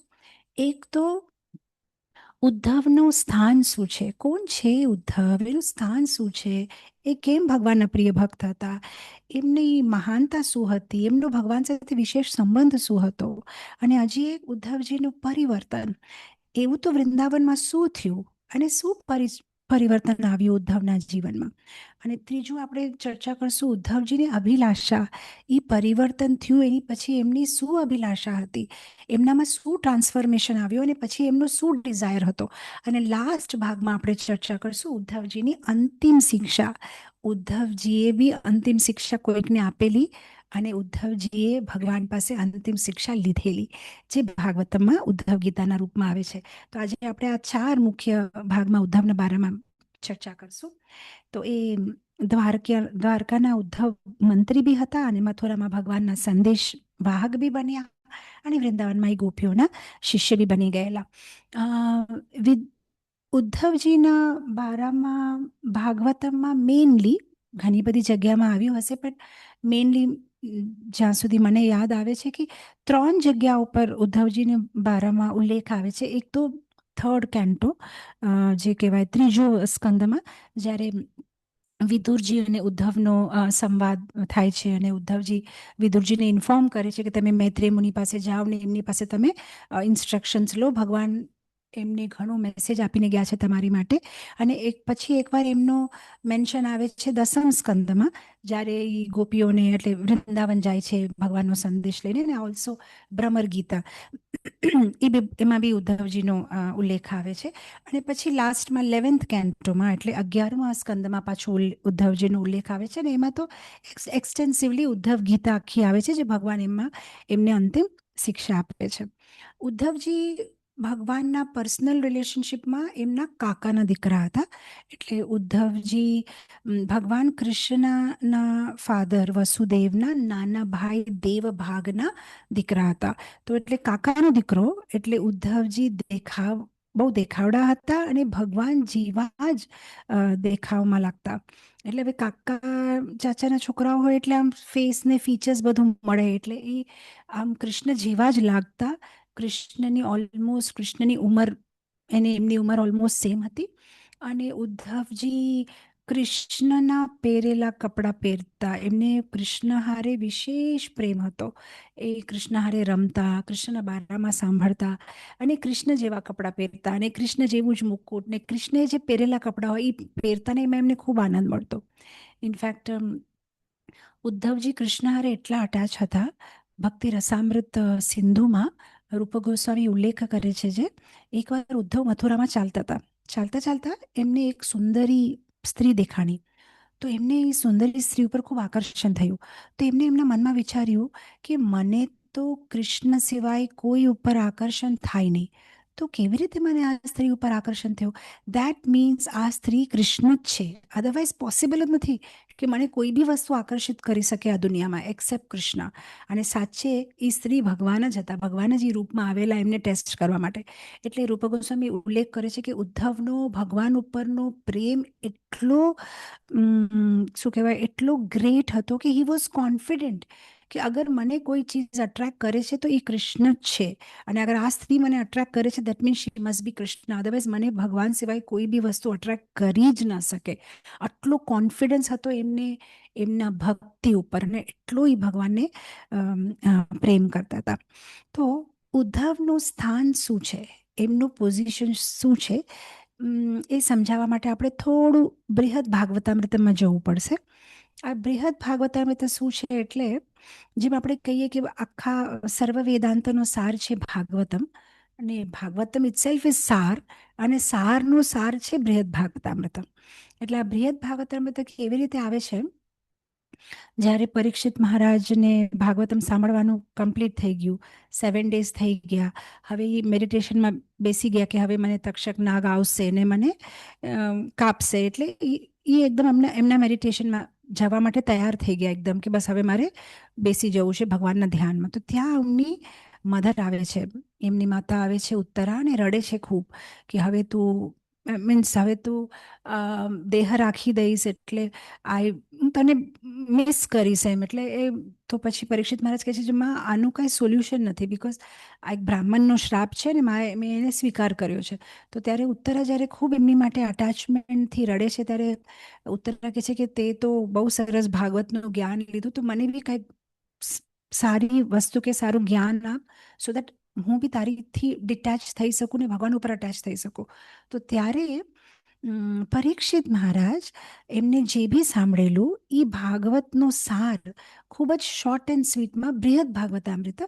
એક તો ઉદ્ધવનું સ્થાન શું છે, કોણ છે ઉદ્ધવ, એનું સ્થાન શું છે, એ કેમ ભગવાનના પ્રિય ભક્ત હતા, એમની મહાનતા શું હતી, એમનો ભગવાન સાથે વિશેષ સંબંધ શું હતો, અને હજી એક ઉદ્ધવજીનું પરિવર્તન, એવું તો વૃંદાવનમાં શું થયું અને શું પરિવર્તન આવ્યું ઉદ્ધવના જીવનમાં. અને ત્રીજું આપણે ચર્ચા કરશું ઉદ્ધવજીની અભિલાષા, એ પરિવર્તન થયું એની પછી એમની શું અભિલાષા હતી, એમનામાં શું ટ્રાન્સફોર્મેશન આવ્યું અને પછી એમનો શું ડિઝાયર હતો. અને લાસ્ટ ભાગમાં આપણે ચર્ચા કરશું ઉદ્ધવજીની અંતિમ શિક્ષા, ઉદ્ધવજીએ બી અંતિમ શિક્ષા કોઈકને આપેલી અને ઉદ્ધવજીએ ભગવાન પાસે અંતિમ શિક્ષા લીધેલી, જે ભાગવતમમાં ઉદ્ધવ ગીતાના રૂપમાં આવે છે. તો આજે આપણે આ 4 મુખ્ય ભાગમાં ઉદ્ધવના બારેમાં ચર્ચા કરશું. તો એ દ્વારકાના ઉદ્ધવ મંત્રી બી હતા અને મથુરામાં ભગવાનના સંદેશ વાહક બી બન્યા અને વૃંદાવનમાં એ ગોપીઓના શિષ્ય બી બની ગયેલા. ઉદ્ધવજીના બારામાં ભાગવતમમાં મેઇનલી ઘણી બધી જગ્યામાં આવ્યું હશે, પણ મેઇનલી જ્યાં સુધી મને યાદ આવે છે કે 3 જગ્યા ઉપર ઉદ્ધવજીને બારામાં ઉલ્લેખ આવે છે. એક તો 3rd કેન્ટો, જે કહેવાય 3જો સ્કંદમાં, જ્યારે વિદુરજી અને ઉદ્ધવનો સંવાદ થાય છે અને ઉદ્ધવજી વિદુરજીને ઇન્ફોર્મ કરે છે કે તમે મૈત્રેય મુનિ પાસે જાઓ ને એમની પાસે તમે ઇન્સ્ટ્રક્શન્સ લો, ભગવાન એમને ઘણો મેસેજ આપીને ગયા છે તમારી માટે. અને પછી એકવાર એમનો મેન્શન આવે છે 10મ સ્કંદમાં, જ્યારે એ ગોપીઓને એટલે વૃંદાવન જાય છે ભગવાનનો સંદેશ લઈને, અને ઓલ્સો ભ્રમર ગીતા એમાં બી ઉદ્ધવજીનો ઉલ્લેખ આવે છે. અને પછી લાસ્ટમાં 11th કેન્ટોમાં એટલે 11મા સ્કંદમાં પાછું ઉદ્ધવજીનો ઉલ્લેખ આવે છે, અને એમાં તો એક્સટેન્સિવલી ઉદ્ધવ ગીતા આખી આવે છે, જે ભગવાન એમને અંતિમ શિક્ષા આપે છે. ઉદ્ધવજી ભગવાનના પર્સનલ રિલેશનશિપમાં એમના કાકાના દીકરા હતા. એટલે ઉદ્ધવજી ભગવાન કૃષ્ણના ફાધર વસુદેવના નાના ભાઈ દેવભાગના દીકરા હતા. તો એટલે કાકાનો દીકરો, એટલે ઉદ્ધવજી બહુ દેખાવડા હતા અને ભગવાન જેવા જ દેખાવમાં લાગતા. એટલે હવે કાકા ચાચાના છોકરાઓ હોય એટલે આમ ફેસ ને ફીચર્સ બધું મળે, એટલે એ આમ કૃષ્ણ જેવા જ લાગતા. કૃષ્ણની ઉંમર, એમની ઉંમર ઓલમોસ્ટ સેમ હતી. અને ઉદ્ધવજી કૃષ્ણના પહેરેલા કપડાં પહેરતા, એમને કૃષ્ણ હારે વિશેષ પ્રેમ હતો. એ કૃષ્ણ હારે રમતા, કૃષ્ણના બારામાં સાંભળતા અને કૃષ્ણ જેવા કપડાં પહેરતા અને કૃષ્ણ જેવું જ મુકુટ ને કૃષ્ણએ જે પહેરેલા કપડાં હોય એ પહેરતાને એમાં એમને ખૂબ આનંદ મળતો. ઇનફેક્ટ ઉદ્ધવજી કૃષ્ણ હારે એટલા અટેચ હતા. ભક્તિ રસામૃત સિંધુમાં રૂપ ગોસ્વામી ઉલ્લેખ કરે છે, જે એકવાર ઉદ્ધવ મથુરામાં ચાલતા ચાલતા એમને એક સુંદરી સ્ત્રી દેખાણી. તો એમને એ સુંદરી સ્ત્રી ઉપર ખૂબ આકર્ષણ થયું. તો એમને એમના મનમાં વિચાર્યું કે મને તો કૃષ્ણ સિવાય કોઈ ઉપર આકર્ષણ થાય નહીં, તો કેવી રીતે મને આ સ્ત્રી ઉપર આકર્ષણ થયું? દેટ મીન્સ આ સ્ત્રી કૃષ્ણ જ છે, અધરવાઇઝ પોસિબલ જ નથી કે મને કોઈ બી વસ્તુ આકર્ષિત કરી શકે આ દુનિયામાં એક્સેપ્ટ કૃષ્ણ. અને સાચે એ સ્ત્રી ભગવાન જ હતા, ભગવાન જ એ રૂપમાં આવેલા એમને ટેસ્ટ કરવા માટે. એટલે રૂપ ગોસ્વામી ઉલ્લેખ કરે છે કે ઉદ્ધવનો ભગવાન ઉપરનો પ્રેમ એટલો શું કહેવાય, એટલો ગ્રેટ હતો કે હી વોઝ કોન્ફિડન્ટ કે અગર મને કોઈ ચીજ અટ્રેક્ટ કરે છે તો એ કૃષ્ણ જ છે, અને અગર આ સ્ત્રી મને અટ્રેક્ટ કરે છે that means she must be Krishna, otherwise મને ભગવાન સિવાય કોઈ બી વસ્તુ અટ્રેક્ટ કરી જ ન શકે. આટલો કોન્ફિડન્સ હતો એમને એમના ભક્તિ ઉપર, અને એટલો એ ભગવાનને પ્રેમ કરતા હતા. તો ઉદ્ધવનું સ્થાન શું છે, એમનું પોઝિશન શું છે, એ સમજાવવા માટે આપણે થોડું બૃહદ ભાગવતામૃતમાં જવું પડશે. આ બૃહદ ભાગવતામૃત શું છે એટલે, જેમ આપણે કહીએ કે આખા સર્વ વેદાંતનો સાર છે ભાગવતમ, અને ભાગવતમ ઇટસેલ્ફ ઇઝ સાર, અને સારનો સાર છે બૃહદ ભાગવતામૃતમ. એટલે આ બૃહદ ભાગવતામૃત કેવી રીતે આવે છે, જ્યારે પરીક્ષિત મહારાજને ભાગવતમ સાંભળવાનું કમ્પ્લીટ થઈ ગયું, 7 days થઈ ગયા, હવે એ મેડિટેશનમાં બેસી ગયા કે હવે મને તક્ષક નાગ આવશે ને મને કાપશે, એટલે એ એકદમ એમના મેડિટેશનમાં જવા માટે તૈયાર થઈ ગયા એકદમ, કે બસ હવે મારે બેસી જવું છે ભગવાનના ધ્યાનમાં. તો ત્યાં એમની મધર આવે છે, એમની માતા આવે છે ઉત્તરા, અને રડે છે ખૂબ કે હવે તું મીન્સ હવે તું દેહ રાખી દઈશ એટલે હું તને મિસ કરીશ એમ. એટલે એ તો પછી પરીક્ષિત મહારાજ કહે છે માં આનું કાંઈ સોલ્યુશન નથી, બિકોઝ આ એક બ્રાહ્મણનો શ્રાપ છે ને મેં એને સ્વીકાર કર્યો છે. તો ત્યારે ઉત્તરા જ્યારે ખૂબ એમની માટે અટેચમેન્ટથી રડે છે, ત્યારે ઉત્તરા કહે છે કે તે તો બહુ સરસ ભાગવતનું જ્ઞાન લીધું, તો મને બી કાંઈક સારી વસ્તુ કે સારું જ્ઞાન આપ, સો દેટ હું બી તારીથી ડિટેચ થઈ શકું ને ભગવાન ઉપર અટેચ થઈ શકું. તો ત્યારે પરીક્ષિત મહારાજ એમને જે બી સાંભળેલું એ ભાગવતનો સાર ખૂબ જ શોર્ટ એન્ડ સ્વીટમાં બૃહદ ભાગવતામૃત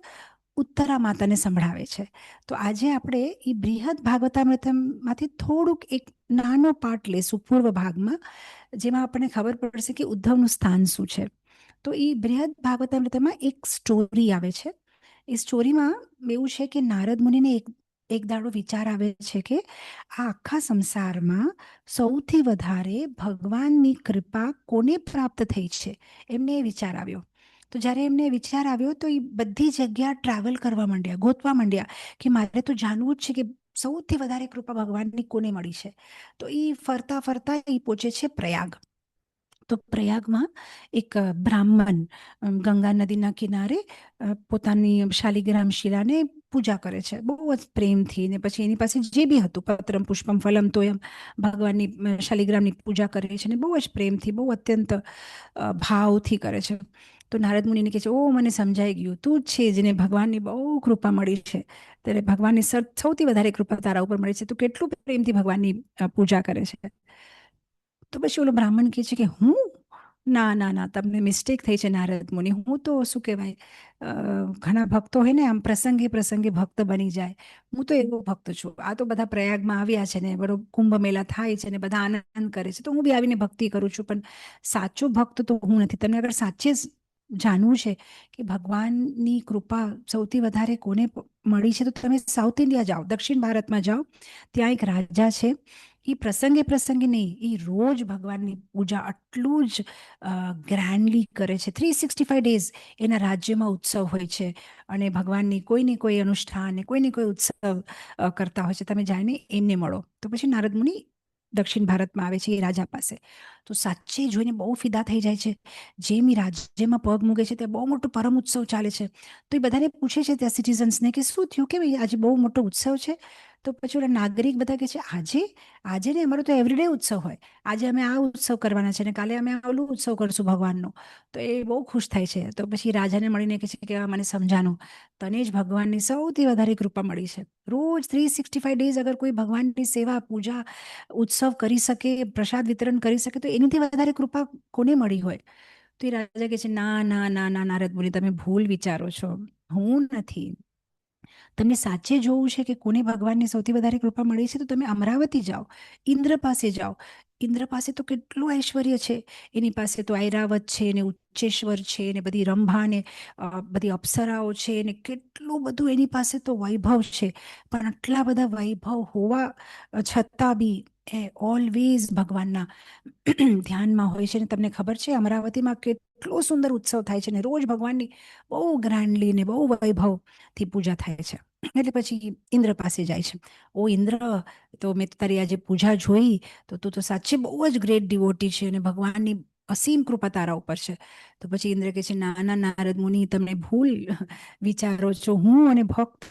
ઉત્તરા માતાને સંભળાવે છે. તો આજે આપણે એ બૃહદ ભાગવતામૃતમાંથી થોડુંક એક નાનો પાર્ટ લેશું પૂર્વ ભાગમાં, જેમાં આપણને ખબર પડશે કે ઉદ્ધવનું સ્થાન શું છે. તો એ બૃહદ ભાગવતામૃતમાં એક સ્ટોરી આવે છે. એ સ્ટોરીમાં એવું છે કે નારદ મુનિને એક દાડો વિચાર આવે છે કે આ આખા સંસારમાં સૌથી વધારે ભગવાનની કૃપા કોને પ્રાપ્ત થઈ છે, એમને એ વિચાર આવ્યો. તો જ્યારે એમને વિચાર આવ્યો તો એ બધી જગ્યા ટ્રાવેલ કરવા માંડ્યા, ગોતવા માંડ્યા કે મારે તો જાણવું જ છે કે સૌથી વધારે કૃપા ભગવાનની કોને મળી છે. તો એ ફરતા ફરતા એ પહોંચે છે પ્રયાગ. તો પ્રયાગમાં એક બ્રાહ્મણ ગંગા નદીના કિનારે પોતાની શાલિગ્રામ શિલાને પૂજા કરે છે બહુ જ પ્રેમથી, ને પછી એની પાસે જે બી હતું પત્રમ પુષ્પમ ફલમ તો એમ ભગવાનની શાલિગ્રામની પૂજા કરે છે, ને બહુ જ પ્રેમથી બહુ અત્યંત ભાવથી કરે છે. તો નારદ મુનિને કહે છે, ઓ મને સમજાઈ ગયું, તું જ છે જેને ભગવાનની બહુ કૃપા મળી છે, ત્યારે ભગવાનની સૌથી વધારે કૃપા તારા ઉપર મળી છે, તું કેટલું પ્રેમથી ભગવાનની પૂજા કરે છે. તો પછી ઓલો બ્રાહ્મણ કહે છે કે હું, ના ના ના, તમને મિસ્ટેક થઈ છે નારદ મુનિ, હું તો શું કહેવાય, ઘણા ભક્તો હોય ને આમ પ્રસંગે પ્રસંગે ભક્ત બની જાય, હું તો એવો ભક્ત છું. આ તો બધા પ્રયાગમાં આવ્યા છે ને બરો કુંભ મેળા થાય છે ને બધા આનંદ કરે છે, તો હું બી આવીને ભક્તિ કરું છું, પણ સાચો ભક્ત તો હું નથી. તમને અગર સાચે જાણવું છે કે ભગવાનની કૃપા સૌથી વધારે કોને મળી છે, તો તમે સાઉથ ઇન્ડિયા જાઓ, દક્ષિણ ભારતમાં જાઓ, ત્યાં એક રાજા છે, એ પ્રસંગે પ્રસંગે નહીં, એ રોજ ભગવાનની પૂજા આટલું જ ગ્રેન્ડલી કરે છે. 365 days એના રાજ્યમાં ઉત્સવ હોય છે, અને ભગવાનની કોઈને કોઈ અનુષ્ઠાન ને કોઈને કોઈ ઉત્સવ કરતા હોય છે. તમે જાઈને એમને મળો. તો પછી નારદ મુનિ દક્ષિણ ભારતમાં આવે છે એ રાજા પાસે, તો સાચે જોઈને બહુ ફિદા થઈ જાય છે. જેમ એ રાજ્યમાં પગ મૂકે છે ત્યાં બહુ મોટો પરમ ઉત્સવ ચાલે છે. તો એ બધાને પૂછે છે ત્યાં સિટીઝન્સને કે શું થયું, કે ભાઈ આજે બહુ મોટો ઉત્સવ છે. તો પછી ઓલા નાગરિક બધા કહે છે આજે ને અમારો તો એવરીડે ઉત્સવ હોય, આજે અમે આ ઉત્સવ કરવાના છે ને કાલે અમે ઓલું ઉત્સવ કરશું ભગવાનનો. તો એ બહુ ખુશ થાય છે. તો પછી રાજાને મળીને કહે છે કે મને સમજાનું, તને જ ભગવાનની સૌથી વધારે કૃપા મળી છે. રોજ 365 days અગર કોઈ ભગવાનની સેવા પૂજા ઉત્સવ કરી શકે, પ્રસાદ વિતરણ કરી શકે, તો એનાથી વધારે કૃપા કોને મળી હોય. તો એ રાજા કહે છે, ના ના ના ના નારદ મુનિ, તમે ભૂલ વિચારો છો, હું નથી. તમને સાચે જોવું છે કે કોને ભગવાનની સૌથી વધારે કૃપા મળી છે, તો તમે અમરાવતી જાઓ, ઇન્દ્ર પાસે જાઓ. ઇન્દ્ર પાસે તો કેટલું ઐશ્વર્ય છે, એની પાસે તો ઐરાવત છે ને ઉચ્ચેશ્વર છે ને બધી રંભા ને બધી અપ્સરાઓ છે ને કેટલું બધું એની પાસે તો વૈભવ છે. પણ આટલા બધા વૈભવ હોવા છતાં બી એ ઓલવેઝ ભગવાનના ધ્યાનમાં હોય છે. ને તમને ખબર છે અમરાવતીમાં કેટલો સુંદર ઉત્સવ થાય છે ને રોજ ભગવાનની બહુ ગ્રાન્ડલી ને બહુ વૈભવથી પૂજા થાય છે. એટલે પછી ઇન્દ્ર પાસે જાય છે. ઓ ઇન્દ્ર, તો મેં તારી આજે પૂજા જોઈ, તો તું તો સાચે બહુ જ ગ્રેટ ડિવોટી છે અને ભગવાનની અસીમ કૃપા તારા ઉપર છે. તો પછી ઇન્દ્ર કહે છે, ના ના નારદ મુનિ, તમને ભૂલ વિચારો છો. હું અને ભક્ત,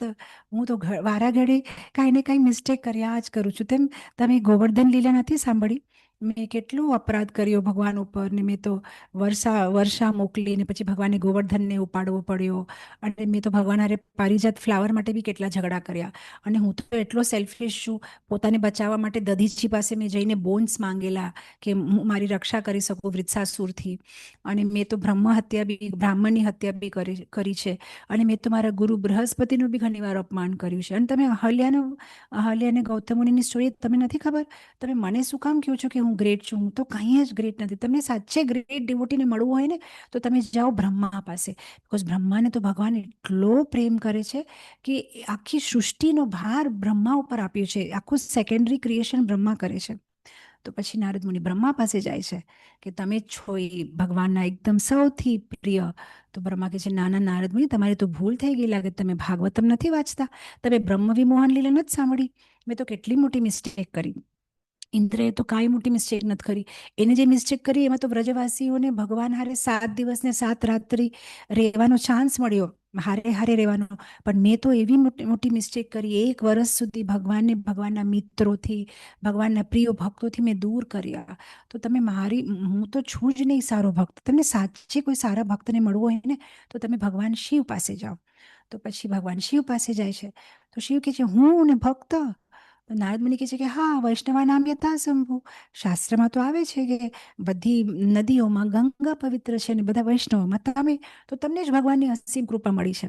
હું તો વારા ઘડી કાંઈ ને કાંઈ મિસ્ટેક કર્યા જ કરું છું. તમે ગોવર્ધન લીલા નથી સાંભળી? મેં કેટલો અપરાધ કર્યો ભગવાન ઉપર, ને મેં તો વર્ષા મોકલી, ને પછી ભગવાને ગોવર્ધનને ઉપાડવો પડ્યો. અને મેં તો ભગવાન હારે પારિજાત ફ્લાવર માટે બી કેટલા ઝઘડા કર્યા. અને હું તો એટલો સેલ્ફિશ છું, પોતાને બચાવવા માટે દધીચી પાસે મેં જઈને બોન્સ માંગેલા કે હું મારી રક્ષા કરી શકું વૃત્સાસુરથી. અને મેં તો બ્રાહ્મણની હત્યા બી કરી છે. અને મેં તો મારા ગુરુ બૃહસ્પતિનું બી ઘણીવાર અપમાન કર્યું છે. અને તમે અહલ્યા અને ગૌતમ મુનિની સ્ટોરી તમે નથી ખબર? તમે મને શું કામ કહો છો કે હું ગ્રેટ છું? હું તો કંઈ જ ગ્રેટ નથી. તમને સાચે ગ્રેટ ડિવોટીને મળવું હોય ને તો તમે જાઓ બ્રહ્મા પાસે. બિકોઝ બ્રહ્માને તો ભગવાન એટલો પ્રેમ કરે છે કે આખી સૃષ્ટિનો ભાર બ્રહ્મા ઉપર આપ્યો છે. આખું સેકન્ડરી ક્રિએશન બ્રહ્મા કરે છે. તો પછી નારદ મુનિ બ્રહ્મા પાસે જાય છે કે તમે જ છો એ ભગવાનના એકદમ સૌથી પ્રિય. તો બ્રહ્મા કહે છે, નાના નારદ મુનિ, તમારી તો ભૂલ થઈ ગઈ લાગે, તમે ભાગવતમ નથી વાંચતા, તમે બ્રહ્મ વિમોહન લીલા નથી સાંભળી. મેં તો કેટલી મોટી મિસ્ટેક કરી. ઇન્દ્રએ તો કાંઈ મોટી મિસ્ટેક નથી કરી. એને જે મિસ્ટેક કરી એમાં તો વ્રજવાસીઓને ભગવાન હારે 7 દિવસ ને 7 રાત્રિ રહેવાનો ચાન્સ મળ્યો, હારે હારે રહેવાનો. પણ મેં તો એવી મોટી મોટી મિસ્ટેક કરી, 1 વર્ષ સુધી ભગવાનને ભગવાનના મિત્રોથી, ભગવાનના પ્રિય ભક્તોથી મેં દૂર કર્યા. તો હું તો છું જ નહીં સારો ભક્ત. તમને સાચે કોઈ સારા ભક્તને મળવું હોય ને તો તમે ભગવાન શિવ પાસે જાઓ. તો પછી ભગવાન શિવ પાસે જાય છે. તો શિવ કહે છે, હું ને ભક્ત? તો નારદ મુનિ કહે છે કે હા, વૈષ્ણવા નામ યથા શંભુ. શાસ્ત્રમાં તો આવે છે કે બધી નદીઓમાં ગંગા પવિત્ર છે, અને બધા વૈષ્ણવોમાં તમે. તો તમને જ ભગવાનની અસીમ કૃપા મળી છે.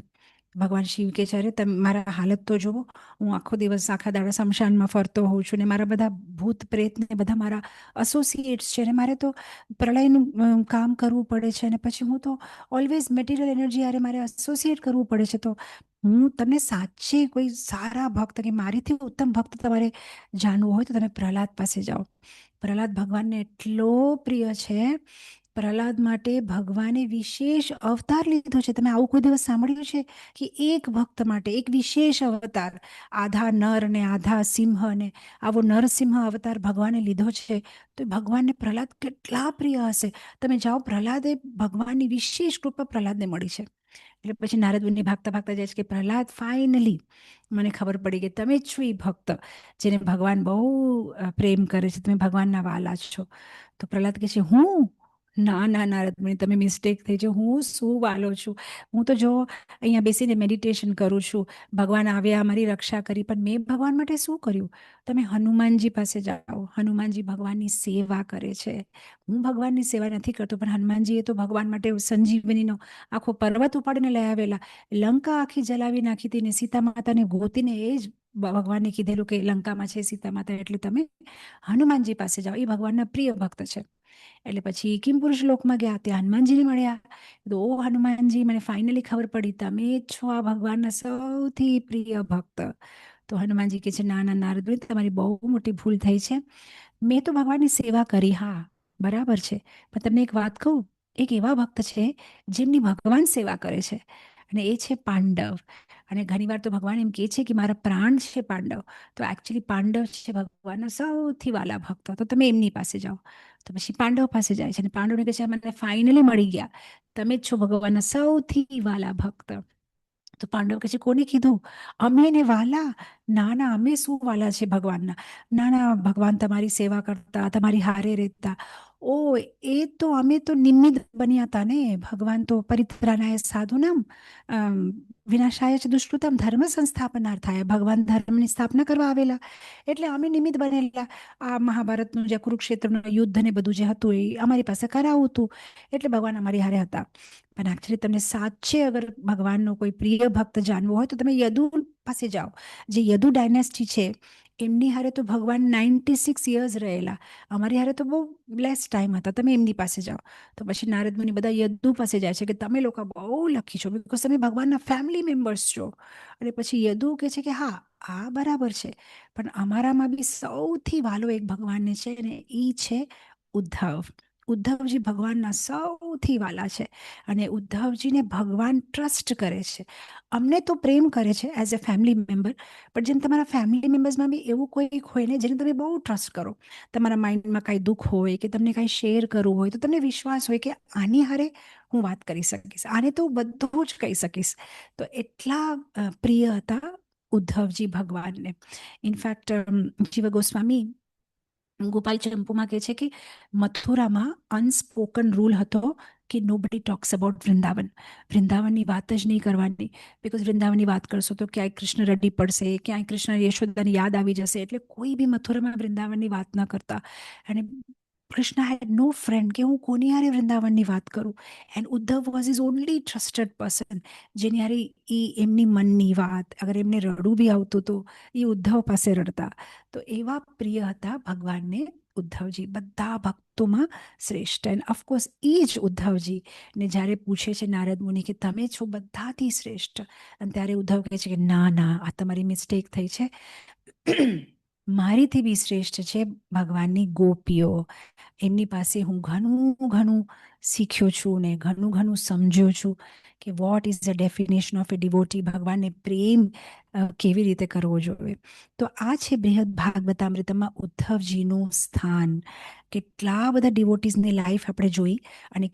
ભગવાન શિવ કે છે, અરે તમે મારા હાલત તો જુઓ, હું આખો દિવસ આખા દાડા શમશાનમાં ફરતો હોઉં છું, ને મારા બધા ભૂત પ્રેત ને બધા મારા એસોસિએટ્સ છે, ને મારે તો પ્રલયનું કામ કરવું પડે છે. અને પછી હું તો ઓલવેઝ મટીરિયલ એનર્જી યારે મારે એસોસિએટ કરવું પડે છે. તો હું તમને સાચે કોઈ સારા ભક્ત કે મારીથી ઉત્તમ ભક્ત તમારે જાણવું હોય તો તમે પ્રહલાદ પાસે જાઓ. પ્રહલાદ ભગવાનને એટલો પ્રિય છે. પ્રહલાદ માટે ભગવાને વિશેષ અવતાર લીધો છે. તમે આવું કોઈ દિવસ સાંભળ્યું છે કે એક ભક્ત માટે એક વિશેષ અવતાર, આધા નર ને આધા સિંહ, ને આવો નરસિંહ અવતાર ભગવાને લીધો છે? તો ભગવાનને પ્રહલાદ કેટલા પ્રિય હશે. તમે જાઓ, પ્રહલાદે ભગવાનની વિશેષ કૃપા પ્રહલાદને મળી છે. એટલે પછી નારદ મુનિ ભાગતા ભાગતા જાય છે કે પ્રહલાદ, ફાઇનલી મને ખબર પડી કે તમે જ છો એ ભક્ત જેને ભગવાન બહુ પ્રેમ કરે છે, તમે ભગવાનના વાલા છો. તો પ્રહલાદ કહે છે, હું? ના ના નારદ મુનિ, તમે મિસ્ટેક થઈ છે. હું શું વાલો છું? હું તો જો અહીંયા બેસીને મેડિટેશન કરું છું. ભગવાન આવ્યા, મારી રક્ષા કરી, પણ મેં ભગવાન માટે શું કર્યું? તમે હનુમાનજી પાસે જાઓ. હનુમાનજી ભગવાનની સેવા કરે છે. હું ભગવાનની સેવા નથી કરતો, પણ હનુમાનજીએ તો ભગવાન માટે સંજીવનીનો આખો પર્વત ઉપાડીને લઈ આવેલા. લંકા આખી જલાવી નાખી હતી, ને સીતા માતાને ગોતીને એ જ ભગવાને કીધેલું કે લંકામાં છે સીતા માતા, એટલે તમે હનુમાનજી પાસે જાઓ, એ ભગવાનના પ્રિય ભક્ત છે. એટલે પછી કિમપુરુષ લોકમાં ગયા, ત્યાં હનુમાનજીને મળ્યા. તો ઓ હનુમાનજી, મને ફાઇનલી ખબર પડી, તમે જ છો આ ભગવાનના સૌથી પ્રિય ભક્ત. તો હનુમાનજી કહે છે, ના ના નારદ મુનિ, તમારી બહુ મોટી ભૂલ થઈ છે. મેં તો ભગવાનની સેવા કરી, હા બરાબર છે, પણ તમને એક વાત કહું, એક એવા ભક્ત છે જેમની ભગવાન સેવા કરે છે, અને એ છે પાંડવ. અને ઘણીવાર તો ભગવાન એમ કહે છે કે મારા પ્રાણ છે પાંડવ. તો એકચ્યુઅલી પાંડવ છે ભગવાનના સૌથી વાલા ભક્ત. તો તમે એમની પાસે જાઓ. તો પછી પાંડવ પાસે જાય છે, અને પાંડવને કહે છે, મને ફાઇનલી મળી ગયા, તમે જ છો ભગવાનના સૌથી વાલા ભક્ત. તો પાંડવ કહે છે, કોને કીધું? અમે ને વાલા? ના ના, અમે શું વાલા છે ભગવાનના? ના ના, ભગવાન તમારી સેવા કરતા, તમારી હારે રહેતા. ઓ, એ તો અમે તો નિમિત્ત બન્યા હતા ને. ભગવાન તો પરિત્રાણાય સાધુનામ વિનાશાય ચ દુષ્કૃતમ ધર્મ સંસ્થાપનાર્થાય, ભગવાન ધર્મની સ્થાપના કરવા આવેલા. એટલે અમે નિમિત્ત બનેલા. આ મહાભારતનું જે કુરુક્ષેત્રનું યુદ્ધ ને બધું જે હતું એ અમારી પાસે કરાવું હતું, એટલે ભગવાન અમારી હારે હતા. પણ એકચ્યુઅલી તમને સાચે અગર ભગવાનનો કોઈ પ્રિય ભક્ત જાણવો હોય તો તમે યદુ પાસે જાઓ. જે યદુ ડાયનેસ્ટી છે એમની હારે તો ભગવાન 96 યર્સ રહેલા. અમારી હારે તો બહુ લેસ ટાઈમ હતા. તમે એમની પાસે જાઓ. તો પછી નારદ મુનિ બધા યદુ પાસે જાય છે કે તમે લોકો બહુ લખી છો, બિકોઝ તમે ભગવાનના ફેમિલી મેમ્બર્સ છો. અને પછી યદુ કહે છે કે હા, આ બરાબર છે, પણ અમારામાં બી સૌથી વાલો એક ભગવાનને છે, ને એ છે ઉદ્ધવ. ઉદ્ધવજી ભગવાનના સૌથી વાલા છે અને ઉદ્ધવજીને ભગવાન ટ્રસ્ટ કરે છે. અમને તો પ્રેમ કરે છે એઝ અ ફેમિલી મેમ્બર, પણ જેમ તમારા ફેમિલી મેમ્બર્સમાં બી એવું કોઈક હોય ને જેને તમે બહુ ટ્રસ્ટ કરો, તમારા માઇન્ડમાં કાંઈ દુઃખ હોય કે તમને કાંઈ શેર કરવું હોય તો તમને વિશ્વાસ હોય કે આની હારે હું વાત કરી શકીશ, આને તો હું બધું જ કહી શકીશ. તો એટલા પ્રિય હતા ઉદ્ધવજી ભગવાનને. ઇનફેક્ટ જીવ ગોસ્વામી ગોપાલ ચંપુમાં કહે છે કે મથુરામાં અનસ્પોકન રૂલ હતો કે નોબડી ટોક્સ અબાઉટ વૃંદાવન. વૃંદાવનની વાત જ નહીં કરવાની, બિકોઝ વૃંદાવનની વાત કરશો તો ક્યાંય કૃષ્ણ રડી પડશે, ક્યાંય કૃષ્ણ યશોદાની યાદ આવી જશે, એટલે કોઈ બી મથુરામાં વૃંદાવનની વાત ન કરતા. અને કૃષ્ણ હેડ નો ફ્રેન્ડ કે હું કોની હારે વૃંદાવનની વાત કરું. And Uddhav was is only trusted person જેની હારે એ એમની મનની વાત, અગર એમને રડવું બી આવતું હતું એ ઉદ્ધવ પાસે રડતા. તો એવા પ્રિય હતા ભગવાનને ઉદ્ધવજી, બધા ભક્તોમાં શ્રેષ્ઠ. એન્ડ ઓફકોર્સ એ જ ઉદ્ધવજી ને જ્યારે પૂછે છે નારદ મુનિ કે તમે છો બધાથી શ્રેષ્ઠ, અને ત્યારે ઉદ્ધવ કહે છે કે ના ના, આ તમારી મિસ્ટેક થઈ છે. મારીથી બી શ્રેષ્ઠ છે ભગવાનની ગોપીઓ. એમની પાસે હું ઘણું ઘણું શીખ્યો છું ને ઘણું ઘણું સમજ્યો છું કે what is the definition of A devotee, ભગવાનને પ્રેમ કેવી રીતે કરવો જોઈએ. તો આ છે બૃહદ ભાગવતામૃતમાં ઉદ્ધવજીનું સ્થાન. કેટલા બધા ડિવોટીઝની લાઈફ આપણે જોઈ અને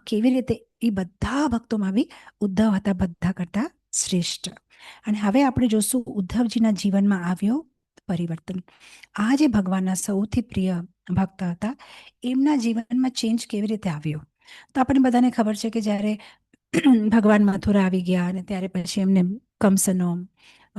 કેવી રીતે એ બધા ભક્તોમાં બી ઉદ્ધવ હતા બધા કરતા શ્રેષ્ઠ. અને હવે આપણે જોશું ઉદ્ધવજીના જીવનમાં આવ્યો પરિવર્તન. આ જે ભગવાનના સૌથી પ્રિય ભક્ત હતા એમના જીવનમાં ચેન્જ કેવી રીતે આવ્યો. તો આપણને બધાને ખબર છે કે જ્યારે ભગવાન મથુરા આવી ગયા અને ત્યારે પછી એમને કંસનો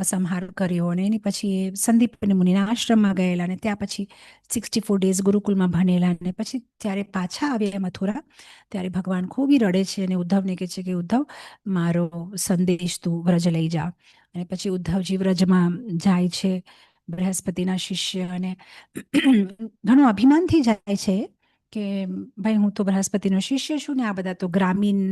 સંહાર કર્યો અને એની પછી સંદીપની મુનિના આશ્રમમાં ગયેલા અને ત્યાં પછી 64 ડેઝ ગુરુકુલમાં ભણેલા અને પછી ત્યારે પાછા આવ્યા મથુરા, ત્યારે ભગવાન ખૂબ રડે છે અને ઉદ્ધવને કહે છે કે ઉદ્ધવ મારો સંદેશ તું વ્રજ લઈ જા. અને પછી ઉદ્ધવજી વ્રજમાં જાય છે બૃહસ્પતિના શિષ્ય અને ઘણું અભિમાનથી જાય છે કે ભાઈ હું તો બૃહસ્પતિનો શિષ્ય છું ને આ બધા તો ગ્રામીણ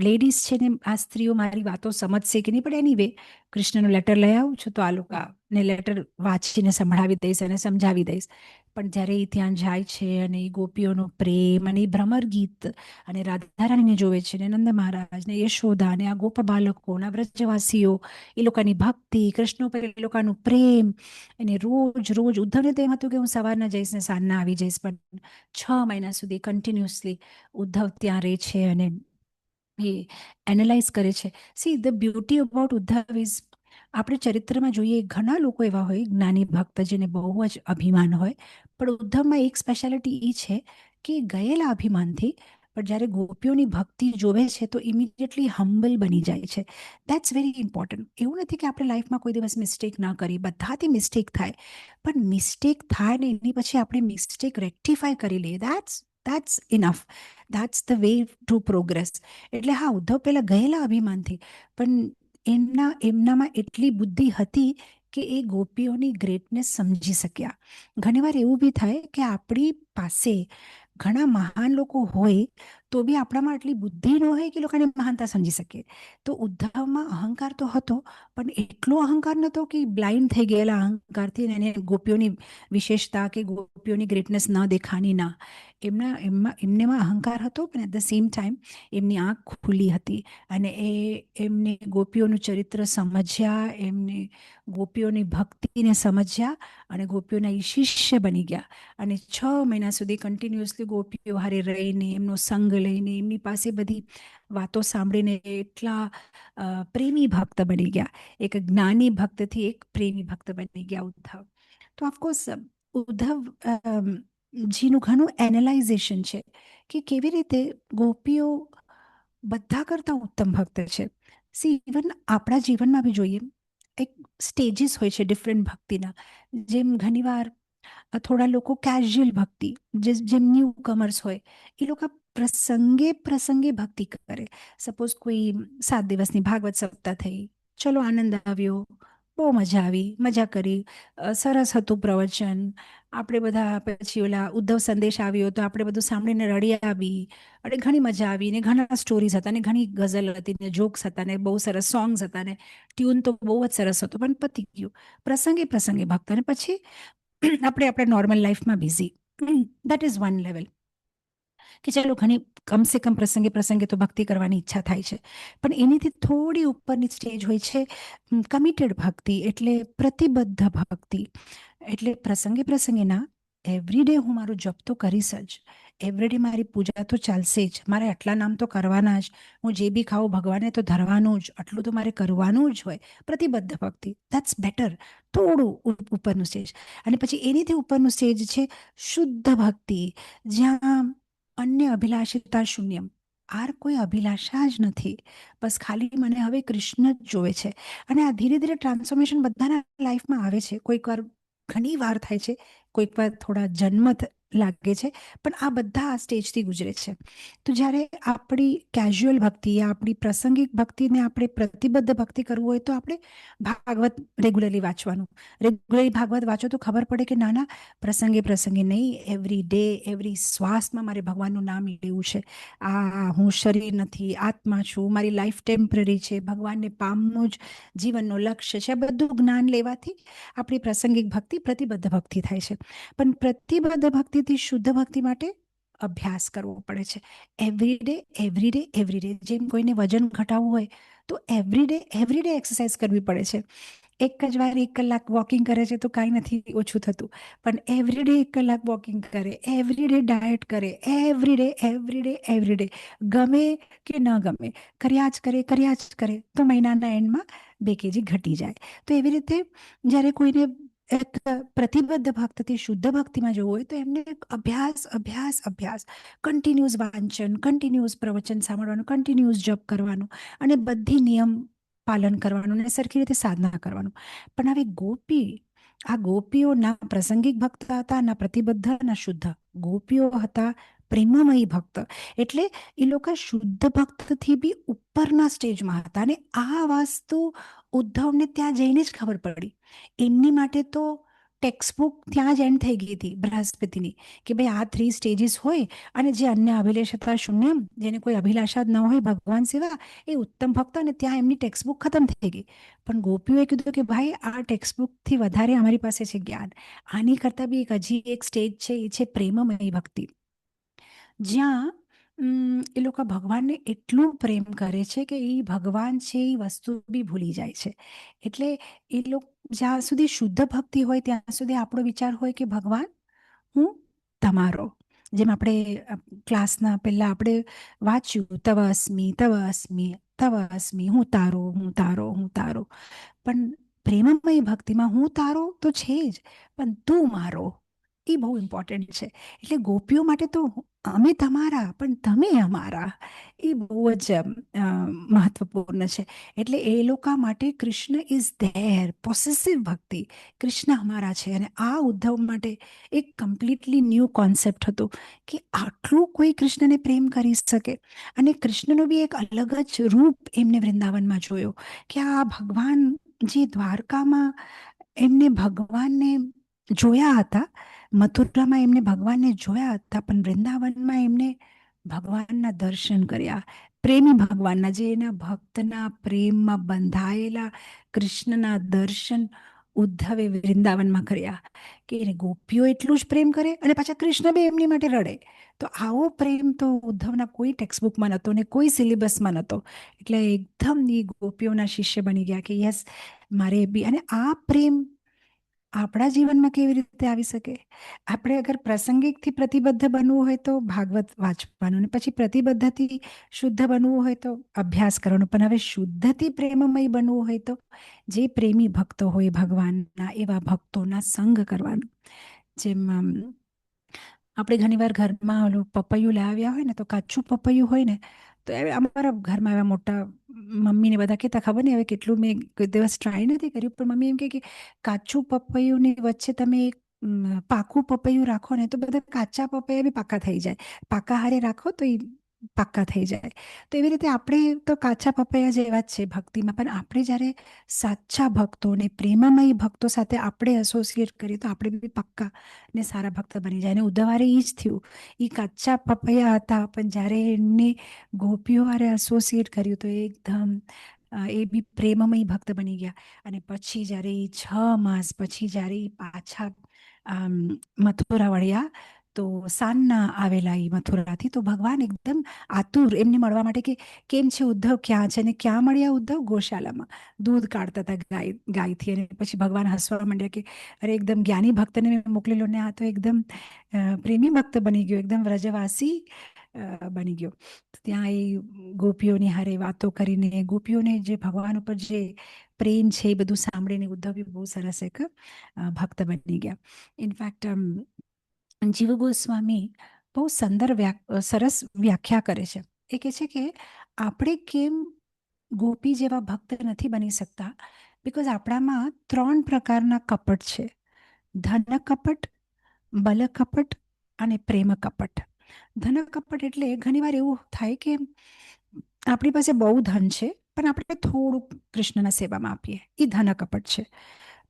લેડીઝ છે ને આ સ્ત્રીઓ મારી વાતો સમજશે કે નહીં, પણ એની વે કૃષ્ણનો લેટર લઈ આવું છું તો આ લોકોને લેટર વાંચીને સંભળાવી દઈશ અને સમજાવી દઈશ. પણ જ્યારે એ ત્યાં જાય છે અને એ ગોપીઓનો પ્રેમ અને એ ભ્રમર ગીત અને રાધારાણીને જોવે છે ને નંદ મહારાજ ને યશોદા ને આ ગોપ બાળકો ના વ્રજવાસીઓ, એ લોકોની ભક્તિ, કૃષ્ણ ઉપર એ લોકોનું પ્રેમ, અને રોજ રોજ ઉદ્ધવને તો એમ હતું કે હું સવારના જઈશ ને સાંજના આવી જઈશ, પણ 6 મહિના સુધી કન્ટિન્યુઅસલી ઉદ્ધવ ત્યાં રહે છે અને એ એનાલાઇઝ કરે છે. See the beauty about Uddhav is, આપણે ચરિત્રમાં જોઈએ ઘણા લોકો એવા હોય જ્ઞાની ભક્ત જેને બહુ જ અભિમાન હોય, પણ ઉદ્ધવમાં એક સ્પેશિયાલિટી એ છે કે ગયેલા અભિમાનથી પણ જ્યારે ગોપીઓની ભક્તિ જોવે છે તો ઇમિડિયેટલી હમ્બલ બની જાય છે. That's very important. એવું નથી કે આપણે લાઈફમાં કોઈ દિવસ મિસ્ટેક ના કરી, બધાથી મિસ્ટેક થાય, પણ મિસ્ટેક થાય ને એની પછી આપણે મિસ્ટેક રેક્ટિફાય કરી લઈએ, that's enough. That's the way to progress. એટલે હા, ઉદ્ધવ પહેલા ગયેલા અભિમાનથી, પણ એમનામાં એટલી બુદ્ધિ હતી કે એ ગોપીઓની ગ્રેટનેસ સમજી શક્યા. ઘણીવાર એવું બી થાય કે આપણી પાસે ઘણા મહાન લોકો હોય તો બી આપણામાં આટલી બુદ્ધિ ન હોય કે લોકોની મહાનતા સમજી શકીએ. તો ઉદ્ધવમાં અહંકાર તો હતો, પણ એટલો અહંકાર નહોતો કે બ્લાઇન્ડ થઈ ગયેલા અહંકારથી એને ગોપીઓની વિશેષતા કે ગોપીઓની ગ્રેટનેસ ન દેખાની ના. એમનેમાં અહંકાર હતો, પણ એટ ધ સેમ ટાઈમ એમની આંખ ખુલ્લી હતી અને એમને ગોપીઓનું ચરિત્ર સમજ્યા, એમને ગોપીઓની ભક્તિને સમજ્યા અને ગોપીઓના એ શિષ્ય બની ગયા. અને 6 મહિના સુધી કન્ટિન્યુઅસલી ગોપીઓ હારે રહીને એમનો સંગ લઈને એમની પાસે બધી વાતો સાંભળીને એટલા પ્રેમી ભક્ત બની ગયા. એક જ્ઞાની ભક્તથી એક પ્રેમી ભક્ત બની ગયા ઉદ્ધવ. તો ઓફકોર્સ ઉદ્ધવ જીનું ઘણું એનાલાઇઝેશન છે કે કેવી રીતે ગોપીઓ બધા કરતાં ઉત્તમ ભક્ત છે. સી ઇવન આપણા જીવનમાં બી જોઈએ એક સ્ટેજીસ હોય છે ડિફરન્ટ ભક્તિના. જેમ ઘણીવાર થોડા લોકો કેઝ્યુઅલ ભક્તિ, જેમ ન્યૂ કમર્સ હોય, એ લોકો પ્રસંગે પ્રસંગે ભક્તિ કરે. સપોઝ કોઈ 7 દિવસની ભાગવત સપ્તાહ થઈ, ચલો આનંદ આવ્યો, બહુ મજા આવી, મજા કરી, સરસ હતું પ્રવચન, આપણે બધા પછી ઓલા ઉદ્ધવ સંદેશ આવ્યો તો આપણે બધું સાંભળીને રડી આવી અને ઘણી મજા આવી ને ઘણા સ્ટોરીઝ હતા ને ઘણી ગઝલ હતી ને જોક્સ હતા ને બહુ સરસ સોંગ્સ હતા ને ટ્યુન તો બહુ જ સરસ હતું, પણ પતી ગયું. પ્રસંગે પ્રસંગે ભક્ત. અને પછી આપણે આપણા નોર્મલ લાઈફમાં busy. That is one level. કે ચાલો ઘણી કમસે કમ પ્રસંગે પ્રસંગે તો ભક્તિ કરવાની ઈચ્છા થાય છે, પણ એનીથી થોડી ઉપરની સ્ટેજ હોય છે કમિટેડ ભક્તિ, એટલે પ્રતિબદ્ધ ભક્તિ. એટલે પ્રસંગે પ્રસંગે ના, એવરીડે હું મારું જપ તો કરીશ જ, એવરીડે મારી પૂજા તો ચાલશે જ, મારે આટલા નામ તો કરવાના જ, હું જે બી ખાઉં ભગવાને તો ધરવાનું જ, આટલું તો મારે કરવાનું જ હોય. પ્રતિબદ્ધ ભક્તિ, ધેટ્સ બેટર. થોડું ઉપરનું સ્ટેજ. અને પછી એનીથી ઉપરનું સ્ટેજ છે શુદ્ધ ભક્તિ, જ્યાં અન્ય અભિલાષિતા શૂન્યમ. આર કોઈ અભિલાષા જ નથી, બસ ખાલી મને હવે કૃષ્ણ જ જોવે છે. અને આ ધીરે ધીરે ટ્રાન્સફોર્મેશન બધાના લાઈફમાં આવે છે. કોઈક વાર ઘણી વાર થાય છે, કોઈક વાર થોડા જન્મ લાગે છે, પણ આ બધા આ સ્ટેજથી ગુજરે છે. તો જ્યારે આપણી કેઝ્યુઅલ ભક્તિ, આપણી પ્રાસંગિક ભક્તિને આપણે પ્રતિબદ્ધ ભક્તિ કરવું હોય તો આપણે ભાગવત રેગ્યુલરલી વાંચવાનું. રેગ્યુલરલી ભાગવત વાંચો તો ખબર પડે કે નાના પ્રસંગે પ્રસંગે નહીં, એવરી ડે, એવરી શ્વાસમાં મારે ભગવાનનું નામ લેવું છે. હું શરીર નથી, આત્મા છું, મારી લાઈફ ટેમ્પરરી છે, ભગવાનને પામવું જ જીવનનો લક્ષ્ય છે. આ બધું જ્ઞાન લેવાથી આપણી પ્રાસંગિક ભક્તિ પ્રતિબદ્ધ ભક્તિ થાય છે. પણ પ્રતિબદ્ધ ભક્તિથી શુદ્ધ ભક્તિ માટે અભ્યાસ કરવો પડે છે. Every day, every day, every day. જેમ કોઈને વજન ઘટાડવું હોય તો એવરી ડે એક્સરસાઇઝ કરવી પડે છે. એક જ વાર 1 કલાક વોકિંગ કરે છે તો કાંઈ નથી ઓછું થતું, પણ એવરી ડે 1 કલાક વોકિંગ કરે, એવરી ડે ડાયટ કરે, એવરી ડે, ગમે કે ન ગમે, કર્યા જ કરે તો મહિનાના એન્ડમાં 2 kg ઘટી જાય. તો એવી રીતે જ્યારે કોઈને એક પ્રતિબદ્ધ ભક્તથી શુદ્ધ ભક્તિમાં જવું હોય તો એમને અભ્યાસ, કન્ટિન્યુઅસ વાંચન, કન્ટિન્યુઅસ પ્રવચન સાંભળવાનું, કન્ટિન્યુઅસ જપ કરવાનું, અને બધી નિયમ પાલન કરવાનું, અને સરખી રીતે સાધના કરવાનું. પણ હવે આ ગોપીઓ ના પ્રાસંગિક ભક્ત હતા, ના પ્રતિબદ્ધ, ના શુદ્ધ. ગોપીઓ હતા પ્રેમમયી ભક્ત, એટલે એ લોકો શુદ્ધ ભક્તથી બી ઉપરના સ્ટેજમાં હતા. અને આ વાસ્તુ ઉદ્ધવને ત્યાં જઈને જ ખબર પડી. એમની માટે તો ટેક્સ્ટબુક ત્યાં જ એન્ડ થઈ ગઈ હતી બૃહસ્પતિની, કે ભાઈ આ 3 સ્ટેજીસ હોય, અને જે અન્ય અભિલાષતા શૂન્યમ, જેને કોઈ અભિલાષા જ ન હોય ભગવાન સિવા, એ ઉત્તમ ભક્ત, અને ત્યાં એમની ટેક્સ્ટબુક ખતમ થઈ ગઈ. પણ ગોપીઓએ કીધું કે ભાઈ આ ટેક્સ્ટબુકથી વધારે અમારી પાસે છે જ્ઞાન. આની કરતાં બી હજી એક સ્ટેજ છે, એ છે પ્રેમમયી ભક્તિ, જ્યાં એ લોકો ભગવાનને એટલું પ્રેમ કરે છે કે એ ભગવાન છે એ વસ્તુ બી ભૂલી જાય છે. એટલે એ લોકો જ્યાં સુધી શુદ્ધ ભક્તિ હોય ત્યાં સુધી આપણો વિચાર હોય કે ભગવાન હું તમારો. જેમ આપણે ક્લાસના પહેલા આપણે વાંચ્યું, તવ અસ્મિ, તવ અસ્મિ, તવ અસ્મિ, હું તારો. પણ પ્રેમમય ભક્તિમાં હું તારો તો છે જ, પણ તું મારો, એ બહુ ઇમ્પોર્ટન્ટ છે. એટલે ગોપીઓ માટે તો અમે તમારા પણ તમે અમારા, એ બહુ જ મહત્વપૂર્ણ છે. એટલે એ લોકો માટે કૃષ્ણ ઇઝ ધેર, પોસેસિવ ભક્તિ, કૃષ્ણ અમારા છે. અને આ ઉદ્ધવ માટે એક કમ્પ્લીટલી ન્યૂ કોન્સેપ્ટ હતો કે આટલું કોઈ કૃષ્ણને પ્રેમ કરી શકે. અને કૃષ્ણનો બી એક અલગ જ રૂપ એમને વૃંદાવનમાં જોયો, કે આ ભગવાન જે દ્વારકામાં એમને ભગવાનને જોયા હતા, મથુરામાં એમને ભગવાનને જોયા હતા, પણ વૃંદાવનમાં એમને ભગવાનના દર્શન કર્યા. પ્રેમી ભગવાનના, જે એના ભક્તના પ્રેમમાં બંધાયેલા કૃષ્ણના દર્શન ઉદ્ધવે વૃંદાવનમાં કર્યા. કે ગોપીઓ એટલું જ પ્રેમ કરે અને પાછા કૃષ્ણ બી એમની માટે રડે. તો આવો પ્રેમ તો ઉદ્ધવના કોઈ ટેક્સ્ટબુકમાં નહોતો ને કોઈ સિલેબસમાં નહોતો. એટલે એકદમ એ ગોપીઓના શિષ્ય બની ગયા કે યસ, મારે બી. અને આ પ્રેમ આપણા જીવનમાં કેવી રીતે આવી શકે? આપણે અગર પ્રાસંગિકથી પ્રતિબદ્ધ બનવું હોય તો ભાગવત વાંચવાનું, અને પછી પ્રતિબદ્ધથી શુદ્ધ બનવું હોય તો અભ્યાસ કરવાનો. પણ હવે શુદ્ધથી પ્રેમમય બનવું હોય તો જે પ્રેમી ભક્તો હોય ભગવાનના, એવા ભક્તોના સંગ કરવાનો. જેમ આપણે ઘણીવાર ઘરમાં ઓલું પપૈયું લાવ્યા હોય ને, તો કાચું પપૈયું હોય ને, તો અમારા ઘરમાં એવા મોટા મમ્મીને બધા કહેતા, ખબર નહીં હવે કેટલું મેં કોઈ દિવસ ટ્રાય નથી કર્યું, પણ મમ્મી એમ કે કાચું પપૈયુંની વચ્ચે તમે એક પાકું પપૈયું રાખો ને તો બધા કાચા પપૈયા બી પાકા થઈ જાય, પાકા હારે રાખો તો એ પાકા થઈ જાય. તો એવી રીતે આપણે તો કાચા પપૈયા જેવા જ છે ભક્તિમાં. પણ આપણે જ્યારે સાચા ભક્તોને, પ્રેમમય ભક્તો સાથે આપણે એસોસિએટ કરીએ તો આપણે બી પાક્કા ને સારા ભક્ત બની જાય. અને ઉદ્ધવારે એ જ થયું. એ કાચા પપૈયા હતા, પણ જ્યારે એમને ગોપીઓ વારે એસોસિએટ કર્યું તો એકદમ એ બી પ્રેમમય ભક્ત બની ગયા. અને પછી જ્યારે એ 6 માસ પછી જ્યારે એ પાછા મથુરા વળ્યા, તો સાંજના આવેલા એ મથુરાથી. તો ભગવાન એકદમ આતુર એમને મળવા માટે કે કેમ છે ઉદ્ધવ, ક્યાં છે? અને ક્યાં મળ્યા ઉદ્ધવ? ગોશાલામાં દૂધ કાઢતા હતા ગાયથી. અને પછી ભગવાન હસવા માંડ્યા કે અરે એકદમ જ્ઞાની ભક્તને મેં મોકલેલો ને આ તો એકદમ પ્રેમી ભક્ત બની ગયો, એકદમ વ્રજવાસી બની ગયો. ત્યાં એ ગોપીઓની હારે વાતો કરીને, ગોપીઓને જે ભગવાન ઉપર જે પ્રેમ છે એ બધું સાંભળીને ઉદ્ધવ બી બહુ સરસ એક ભક્ત બની ગયા. ઇનફેક્ટ જીવ ગોસ્વામી બહુ સરસ વ્યાખ્યા કરે છે. એ કહે છે કે આપણે કેમ ગોપી જેવા ભક્ત નથી બની શકતા? બિકોઝ આપણામાં 3 પ્રકારના કપટ છે: ધન કપટ, બલ કપટ અને પ્રેમ કપટ. ધન કપટ એટલે ઘણીવાર એવું થાય કે આપણી પાસે બહુ ધન છે પણ આપણે થોડુંક કૃષ્ણના સેવામાં આપીએ, એ ધન કપટ છે.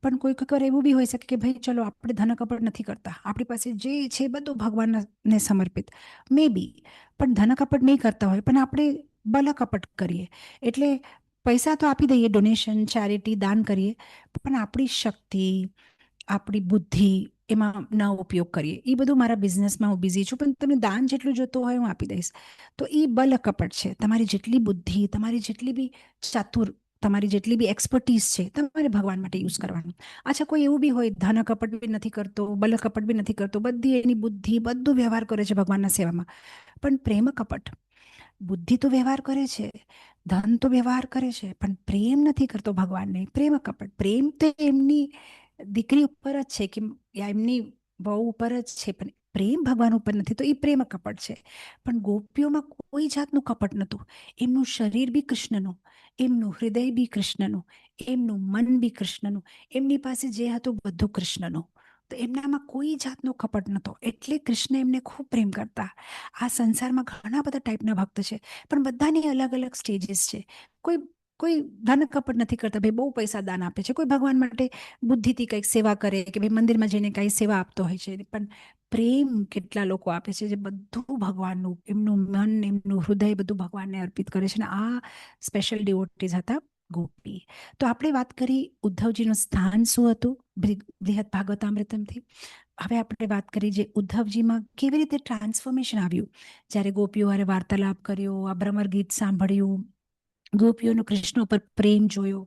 પણ કોઈક વાર એવું બી હોઈ શકે કે ભાઈ ચલો આપણે ધન કપટ નથી કરતા, આપણી પાસે જે છે બધું ભગવાનને સમર્પિત, મે બી. પણ ધન કપટ નહીં કરતા હોય પણ આપણે બલ કપટ કરીએ, એટલે પૈસા તો આપી દઈએ, ડોનેશન, ચેરિટી, દાન કરીએ, પણ આપણી શક્તિ, આપણી બુદ્ધિ એમાં ન ઉપયોગ કરીએ. એ બધું મારા બિઝનેસમાં હું બિઝી છું, પણ તમને દાન જેટલું જોતું હોય હું આપી દઈશ. તો એ બલ કપટ છે. તમારી જેટલી બુદ્ધિ, તમારી જેટલી બી ચાતુર, તમારી જેટલી બી એક્સપર્ટીઝ છે, તમારે ભગવાન માટે યુઝ કરવાનું. અચ્છા, કોઈ એવું બી હોય ધન કપટ બી નથી કરતો, બલ કપટ બી નથી કરતો, બધી એની બુદ્ધિ, બધું વ્યવહાર કરે છે ભગવાનના સેવામાં, પણ પ્રેમ કપટ. બુદ્ધિ તો વ્યવહાર કરે છે, ધન તો વ્યવહાર કરે છે, પણ પ્રેમ નથી કરતો ભગવાનને. પ્રેમ કપટ. પ્રેમ તો એમની દીકરી ઉપર જ છે કે યા એમની બહુ ઉપર જ છે, પણ પ્રેમ ભગવાન ઉપર નથી, તો એ પ્રેમ કપટ છે. પણ ગોપીઓમાં કોઈ જાતનું કપટ નહોતું. એમનું શરીર બી કૃષ્ણનું, એમનું હૃદય બી કૃષ્ણનું, એમનું મન બી કૃષ્ણનું, એમની પાસે જે હતું બધું કૃષ્ણનું. તો એમનામાં કોઈ જાતનો કપટ નહોતો, એટલે કૃષ્ણ એમને ખૂબ પ્રેમ કરતા. આ સંસારમાં ઘણા બધા ટાઈપના ભક્ત છે, પણ બધાની અલગ અલગ સ્ટેજીસ છે. કોઈ કોઈ ધન કપટ નથી કરતા, ભાઈ બહુ પૈસા દાન આપે છે, કોઈ ભગવાન માટે બુદ્ધિથી કંઈક સેવા કરે કે ભાઈ મંદિરમાં જઈને કંઈ સેવા આપતો હોય છે, પણ પ્રેમ કેટલા લોકો આપે છે જે બધું ભગવાનનું, એમનું મન, એમનું હૃદય બધું ભગવાનને અર્પિત કરે છે. ને આ સ્પેશિયલ ડિવોટીઝ હતા ગોપી. તો આપણે વાત કરી ઉદ્ધવજીનું સ્થાન શું હતું બૃહદ ભાગવતામૃતમથી. હવે આપણે વાત કરી જે ઉદ્ધવજીમાં કેવી રીતે ટ્રાન્સફોર્મેશન આવ્યું, જ્યારે ગોપીઓ હારે વાર્તાલાપ કર્યો, આ ભ્રમર ગીત સાંભળ્યું, ગોપીઓનો કૃષ્ણ ઉપર પ્રેમ જોયો,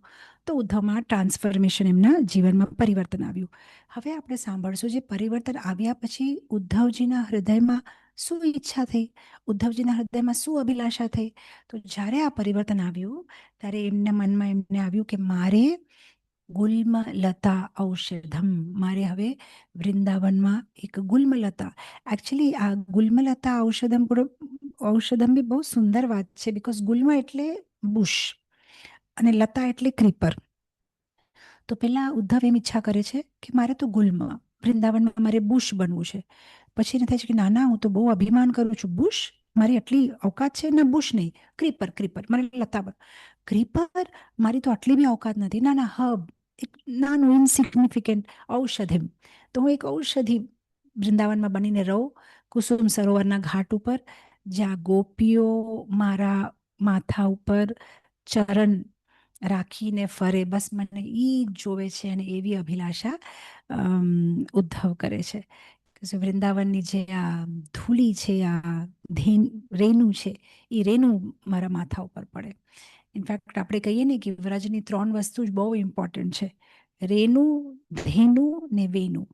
તો ઉદ્ધવમાં ટ્રાન્સફોર્મેશન, એમના જીવનમાં પરિવર્તન આવ્યું. હવે આપણે સાંભળશું જે પરિવર્તન આવ્યા પછી ઉદ્ધવજીના હૃદયમાં શું ઈચ્છા થઈ, ઉદ્ધવજીના હૃદયમાં શું અભિલાષા થઈ. તો જ્યારે આ પરિવર્તન આવ્યું ત્યારે એમના મનમાં એમને આવ્યું કે મારે ગુલ્મલતા ઔષધમ, મારે હવે વૃંદાવનમાં એક ગુલ્મલતા, એકચ્યુઅલી આ ગુલ્મલતા ઔષધમ બી બહુ સુંદર વાત છે, બિકોઝ ગુલ્મ એટલે બુશ અને લતા એટલે ક્રીપર. તો પેલા ઉદ્ધવ એમ ઈચ્છા કરે છે કે મારે તો ગુલ્મ, વૃંદાવનમાં મારે બુશ બનવું છે. પછી એને થાય છે કે ના ના, હું તો બહુ અભિમાન કરું છું, બુશ મારી આટલી અવકાત છે ના, બુશ નહીં, ક્રીપર, ક્રીપર મારે લતા બન, ક્રીપર મારી તો આટલી બી અવકાત નથી, ના ના, હબ, એક નાનું ઇનસિગ્નિફિકન્ટ ઔષધિમ, તો હું એક ઔષધિ વૃંદાવનમાં બનીને રહું, કુસુમ સરોવરના ઘાટ ઉપર, જ્યાં ગોપીઓ મારા માથા ઉપર ચરણ રાખીને ફરે, બસ મને ઈ જોવે છે. અને એવી અભિલાષા ઉદ્ધવ કરે છે. વૃંદાવનની જે આ ધૂળી છે, આ રેણુ છે, એ રેણુ મારા માથા ઉપર પડે. ઇનફેક્ટ આપણે કહીએ ને કે વ્રજની 3 વસ્તુ જ બહુ ઇમ્પોર્ટન્ટ છે: રેણુ, ધેનુ ને વેણુ.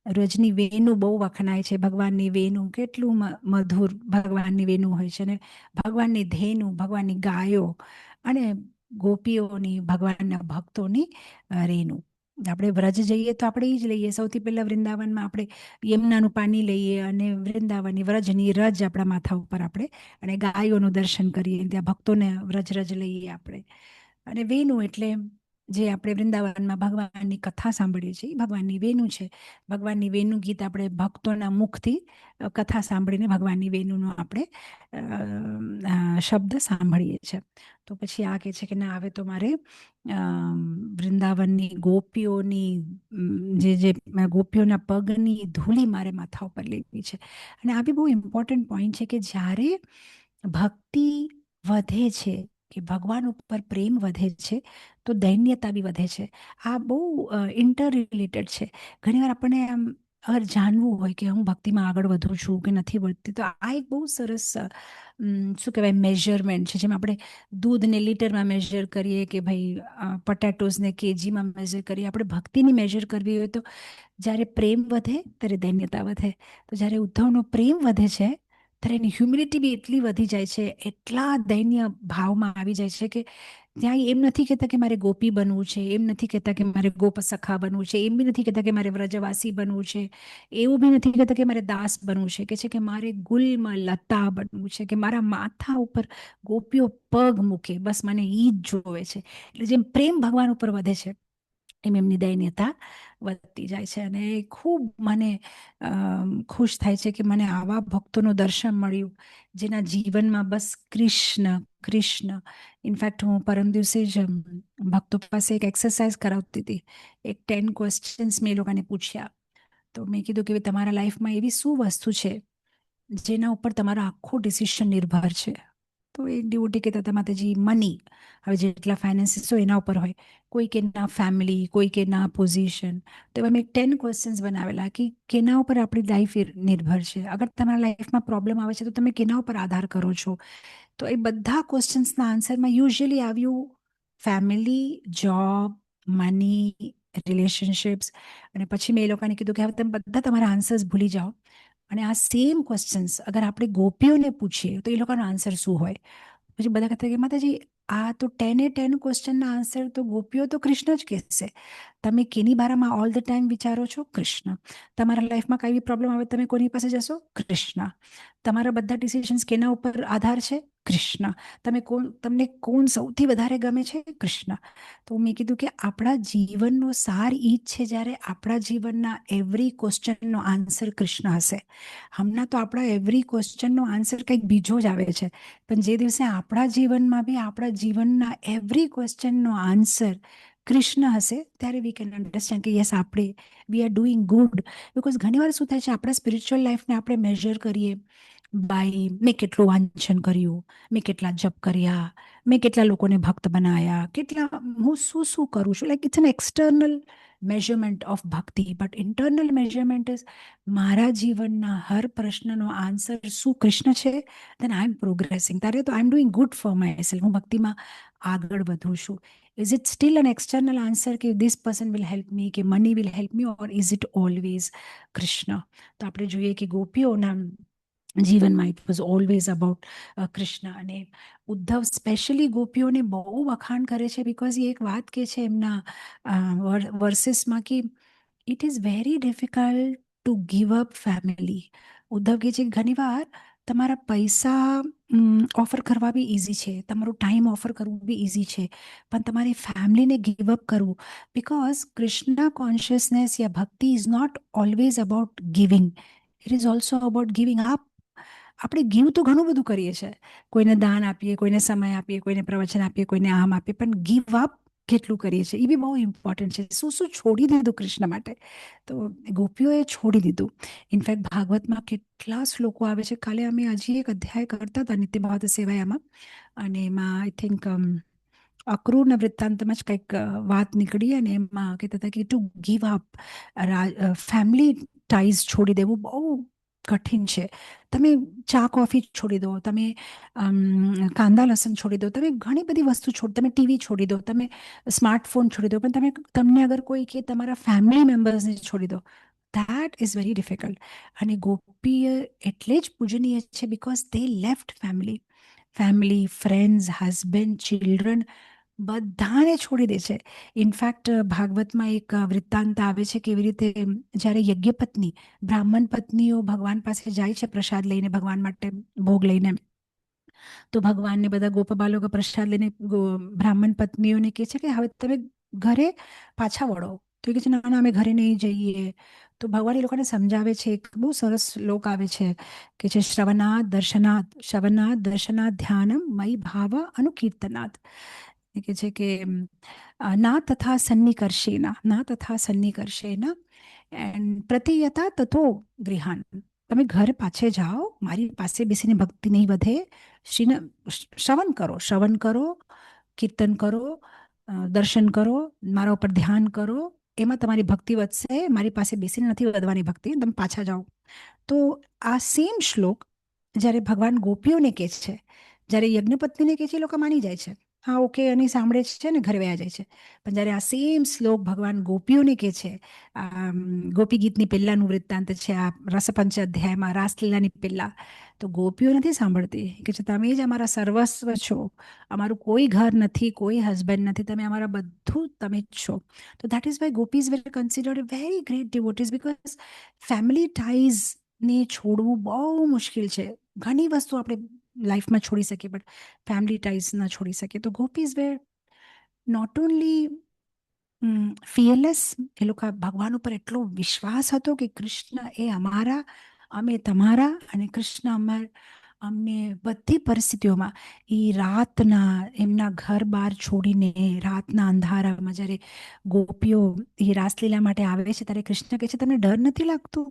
વ્રજની વેણુ બહુ વખણાય છે, ભગવાનની વેણુ કેટલું મધુર ભગવાનની વેણુ હોય છે, અને ભગવાનની ધેનુ, ભગવાનની ગાયો, અને ગોપીઓની, ભગવાનના ભક્તોની રેણુ. આપણે વ્રજ જઈએ તો આપણે એ જ લઈએ, સૌથી પહેલા વૃંદાવનમાં આપણે યમુનાનું પાણી લઈએ અને વૃંદાવનની વ્રજની રજ આપણા માથા ઉપર આપણે, અને ગાયોનું દર્શન કરીએ, ત્યાં ભક્તોને વ્રજ રજ લઈએ આપણે. અને વેણુ એટલે જે આપણે વૃંદાવનમાં ભગવાનની કથા સાંભળીએ છીએ, ભગવાનની વેણુ છે. ભગવાનની વેણુ ગીત આપણે ભક્તોના મુખથી કથા સાંભળીને ભગવાનની વેણુનો આપણે શબ્દ સાંભળીએ છીએ. તો પછી આ કહે છે કે ના, હવે તો મારે વૃંદાવનની ગોપીઓની જે ગોપીઓના પગની ધૂળી મારે માથા ઉપર લેવી છે. અને આ બી બહુ ઇમ્પોર્ટન્ટ પોઈન્ટ છે કે જ્યારે ભક્તિ વધે છે, કે ભગવાન ઉપર પ્રેમ વધે છે, તો દૈન્યતા બી વધે છે. આ બહુ ઇન્ટર રિલેટેડ છે. ઘણીવાર આપણને આમ અગર જાણવું હોય કે હું ભક્તિમાં આગળ વધું છું કે નથી વધતી, તો આ એક બહુ સરસ શું કહેવાય મેઝરમેન્ટ છે. જેમ આપણે દૂધને લીટરમાં મેઝર કરીએ કે ભાઈ પટેટોઝને કેજીમાં મેઝર કરીએ, આપણે ભક્તિની મેઝર કરવી હોય તો જ્યારે પ્રેમ વધે ત્યારે દૈન્યતા વધે. તો જ્યારે ઉદ્ધવનો પ્રેમ વધે છે ત્યારે એની હ્યુમિલિટી બી એટલી વધી જાય છે, એટલા દૈન્ય ભાવમાં આવી જાય છે કે ત્યાં એમ નથી કહેતા કે મારે ગોપી બનવું છે, એમ નથી કહેતા કે મારે ગોપ સખા બનવું છે, એમ બી નથી કહેતા કે મારે વ્રજવાસી બનવું છે, એવું બી નથી કહેતા કે મારે દાસ બનવું છે, કે છે કે મારે ગુલમાં લતા બનવું છે, કે મારા માથા ઉપર ગોપીઓ પગ મૂકે, બસ મને ઈ જ જોવે છે. એટલે જેમ પ્રેમ ભગવાન ઉપર વધે છે એમ એમની દયનીયતા વધતી જાય છે. અને ખૂબ મને ખુશ થાય છે કે મને આવા ભક્તોનું દર્શન મળ્યું જેના જીવનમાં બસ કૃષ્ણ કૃષ્ણ. ઇનફેક્ટ હું પરમ દિવસે જ ભક્તો પાસે એક એક્સરસાઇઝ કરાવતી હતી. એક 10 ક્વેશ્ચન્સ મેં એ લોકોને પૂછ્યા. તો મેં કીધું કે તમારા લાઈફમાં એવી શું વસ્તુ છે જેના ઉપર તમારો આખો ડિસિશન નિર્ભર છે? તો એક ડિવોટી કહેતા હતા માતાજી મની. હવે જેટલા ફાઇનાન્સીસ હોય એના ઉપર હોય, કોઈ કે ના ફેમિલી, કોઈ કે ના પોઝિશન. તો એવા મેં 10 ક્વેશ્ચન્સ બનાવેલા કે કેના ઉપર આપણી લાઈફ નિર્ભર છે. અગર તમારા લાઈફમાં પ્રોબ્લેમ આવે છે તો તમે કેના ઉપર આધાર કરો છો? તો એ બધા ક્વેશ્ચન્સના આન્સરમાં યુઝ્યુઅલી આવ્યું ફેમિલી, જોબ, મની, રિલેશનશિપ્સ. અને પછી મેં એ લોકોને કીધું કે હવે તમે બધા તમારા આન્સર્સ ભૂલી જાઓ અને આ સેમ ક્વેશ્ચન્સ અગર આપણે ગોપીઓને પૂછીએ તો એ લોકોનો આન્સર શું હોય? પછી બધા કહેતા કે માતાજી આ તો 10 ક્વેશ્ચનના આન્સર તો ગોપીઓ તો કૃષ્ણ જ કહેશે. તમે કેની બારામાં ઓલ ધ ટાઈમ વિચારો છો? કૃષ્ણ. તમારા લાઈફમાં કઈ પ્રોબ્લેમ આવે તમે કોની પાસે જશો? કૃષ્ણ. તમારા બધા ડિસિઝન્સ કેના ઉપર આધાર છે? કૃષ્ણ. તમને કોણ સૌથી વધારે ગમે છે? કૃષ્ણ. તો મેં કીધું કે આપણા જીવનનો સાર ઈ જ છે જ્યારે આપણા જીવનના એવરી ક્વેશ્ચનનો આન્સર કૃષ્ણ હશે. હમણાં તો આપણા એવરી ક્વેશ્ચનનો આન્સર કંઈક બીજો જ આવે છે, પણ જે દિવસે આપણા જીવનમાં બી આપણા જીવનના એવરી ક્વેશ્ચનનો આન્સર કૃષ્ણ હશે ત્યારે વી કેન અન્ડરસ્ટેન્ડ કે યસ આપણે we are doing good. Because ઘણીવાર શું થાય છે આપણા સ્પિરિચ્યુઅલ લાઈફને આપણે મેઝર કરીએ બાય મેં કેટલું વાંચન કર્યું, મેં કેટલા જપ કર્યા, મેં કેટલા લોકોને ભક્ત બનાયા, હું શું શું કરું છું. Like it's an external measurement of bhakti, but internal measurement is મારા જીવનના હર પ્રશ્નનો આન્સર શું કૃષ્ણ છે, દેન આઈ એમ પ્રોગ્રેસિંગ. ત્યારે તો I am doing good for myself. હું ભક્તિમાં આગળ વધું છું. Is it still an external answer કે this person will help me, કે money will help me, or is it always Krishna? તો આપણે જોઈએ કે ગોપીઓના જીવનમાં it was always about Krishna. અને ઉદ્ધવ સ્પેશિયલી ગોપીઓને બહુ વખાણ કરે છે બિકોઝ એ એક વાત કે છે એમના વર્સિસમાં કે it is very difficult to give up family. Uddhav કહે છે કે ઘણીવાર તમારા પૈસા ઓફર કરવા બી ઇઝી છે, તમારું ટાઈમ ઓફર કરવું બી ઇઝી છે, પણ તમારી ફેમિલીને ગીવ અપ કરવું, બિકોઝ કૃષ્ણ કોન્શિયસનેસ યા bhakti is not always about giving, it is also about giving up. આપણે ગીવ તો ઘણું બધું કરીએ છીએ, કોઈને દાન આપીએ, કોઈને સમય આપીએ, કોઈને પ્રવચન આપીએ, કોઈને આમ આપીએ, પણ ગીવ અપ કેટલું કરીએ છીએ એ બી બહુ ઇમ્પોર્ટન્ટ છે. શું શું છોડી દીધું કૃષ્ણ માટે? તો ગોપીઓએ છોડી દીધું. ઇનફેક્ટ ભાગવતમાં કેટલા શ્લોકો આવે છે. કાલે અમે હજી એક અધ્યાય કરતા હતા નિત્ય ભાવત સેવાયામાં, અને એમાં આઈ થિંક અક્રૂરના વૃત્તાંતમાં જ કંઈક વાત નીકળી અને એમાં કહેતા હતા કે ટુ ગીવ અપ ફેમિલી ટાઈઝ છોડી દેવું બહુ કઠિન છે. તમે ચા કોફી છોડી દો, તમે કાંદા લસણ છોડી દો, તમે ઘણી બધી વસ્તુ તમે ટીવી છોડી દો, તમે સ્માર્ટફોન છોડી દો, પણ તમને અગર કોઈ કે તમારા ફેમિલી મેમ્બર્સને છોડી દો, ધેટ ઇઝ વેરી ડિફિકલ્ટ. અને ગોપીય એટલે જ પૂજનીય છે because they left family, friends, husband, children બધાને છોડી દે છે. ઇનફેક્ટ ભાગવતમાં એક વૃત્તાંત આવે છે કેવી રીતે જ્યારે યજ્ઞપત્ની બ્રાહ્મણ પત્નીઓ ભગવાન પાસે જાય છે પ્રસાદ લઈને, ભગવાન માટે ભોગ લઈને, તો ભગવાનને બધા ગોપબાલોકો પ્રસાદ લઈને બ્રાહ્મણ પત્નીઓને કહે છે કે હવે તમે ઘરે પાછા વળો. તો એ કહે છે ના ના અમે ઘરે નહીં જઈએ. તો ભગવાન એ લોકોને સમજાવે છે. એક બહુ સરસ શ્લોક આવે છે કે છે શ્રવનાદ દર્શનાદ ધ્યાનમ મયી ભાવ અનુકીર્તનાદ. એ કહે છે કે ના તથા સન્નિકર્ષેન એન્ડ પ્રતિયતા તથો ગૃહાન. તમે ઘર પાછે જાઓ, મારી પાસે બેસીને ભક્તિ નહીં વધે, શ્રવણ કરો, કીર્તન કરો, દર્શન કરો, મારા ઉપર ધ્યાન કરો, એમાં તમારી ભક્તિ વધશે. મારી પાસે બેસીને નથી વધવાની ભક્તિ, તમે પાછા જાઓ. તો આ સેમ શ્લોક જ્યારે ભગવાન ગોપીઓને કહે છે, જ્યારે યજ્ઞપત્નીને કહે છે, એ લોકો માની જાય છે, હા ઓકે, અને સાંભળે છે ને ઘરે વયા જાય છે. પણ જ્યારે આ સેમ શ્લોક ભગવાન ગોપીઓને કહે છે, ગોપી ગીતની પહેલાનું વૃત્તાંત છે આ રસપંચ અધ્યાયમાં, રાસલીલાની પહેલા, તો ગોપીઓ નથી સાંભળતી કે તમે જ અમારા સર્વસ્વ છો, અમારું કોઈ ઘર નથી, કોઈ હસબન્ડ નથી, તમે અમારા બધું તમે જ છો. તો that is why gopis were considered a very great devotees, because family ties ને છોડવું બહુ મુશ્કેલ છે. ઘણી વસ્તુ આપણે લાઈફમાં છોડી શકીએ, બટ ફેમિલી ટાઈઝ ના છોડી શકીએ. તો ગોપીઝ વેર નોટ ઓનલી ફિયરલેસ, એ લોકો ભગવાન ઉપર એટલો વિશ્વાસ હતો કે કૃષ્ણ એ અમારા, અમે તમારા, અને કૃષ્ણ અમને બધી પરિસ્થિતિઓમાં, એ રાતના એમના ઘર બહાર છોડીને રાતના અંધારામાં જ્યારે ગોપીઓ એ રાસલીલા માટે આવે છે, ત્યારે કૃષ્ણ કહે છે તમને ડર નથી લાગતું?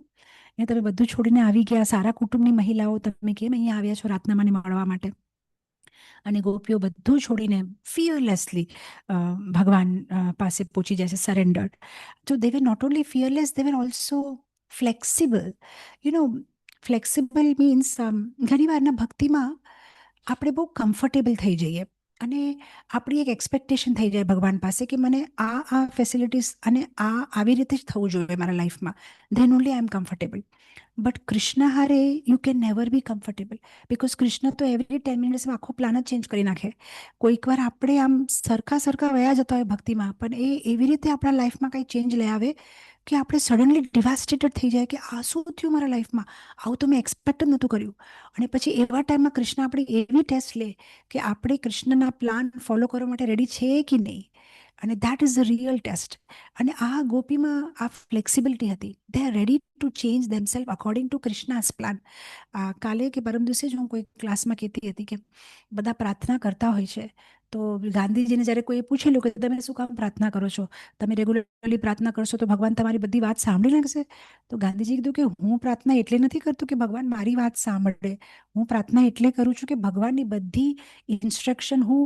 એ તમે બધું છોડીને આવી ગયા, સારા કુટુંબની મહિલાઓ, તમે કેમ અહીંયા આવ્યા છો રાતના મને મળવા માટે? અને ગોપીઓ બધું છોડીને ફિયરલેસલી ભગવાન પાસે પહોંચી જાય છે, સરેન્ડર્ડ. તો they were not only fearless, they were also flexible. Flexible means ઘણીવારના ભક્તિમાં આપણે બહુ કમ્ફર્ટેબલ થઈ જઈએ અને આપણી એક એક્સપેક્ટેશન થઈ જાય ભગવાન પાસે કે મને આ ફેસિલિટીઝ અને આવી રીતે જ થવું જોઈએ મારા લાઈફમાં, then only I am comfortable. But Krishna હારે you can never be comfortable, because Krishna તો એવરી 10 મિનિટ્સમાં આખો પ્લાન જ ચેન્જ કરી નાખે. કોઈક વાર આપણે આમ સરખા વયા જતા હોય ભક્તિમાં, પણ એ એવી રીતે આપણા લાઈફમાં કંઈ ચેન્જ લઈ આવે કે આપણે સડનલી ડિવાસ્ટેટેડ થઈ જાય કે આ શું થયું મારા લાઈફમાં, આવું તો મેં એક્સપેક્ટ જ નહોતું કર્યું. અને પછી એવા ટાઈમમાં કૃષ્ણ આપણી એવી ટેસ્ટ લે કે આપણે કૃષ્ણના પ્લાન ફોલો કરવા માટે રેડી છે કે નહીં, અને that is the real test. અને આ ગોપીમાં આ ફ્લેક્સિબિલિટી હતી. They are ready to change themself according to Krishna's plan. કાલે કે પરમ દિવસે જ હું કોઈ ક્લાસમાં કહેતી હતી કે બધા પ્રાર્થના કરતા હોય છે, તો ગાંધીજીને જ્યારે કોઈ પૂછેલું કે તમે શું કામ પ્રાર્થના કરો છો, તમે રેગ્યુલરલી પ્રાર્થના કરશો તો ભગવાન તમારી બધી વાત સાંભળી લેશે? તો ગાંધીજી કીધું કે હું પ્રાર્થના એટલે નથી કરતો કે ભગવાન મારી વાત સાંભળે, હું પ્રાર્થના એટલે કરું છું કે ભગવાનની બધી ઇન્સ્ટ્રક્શન હું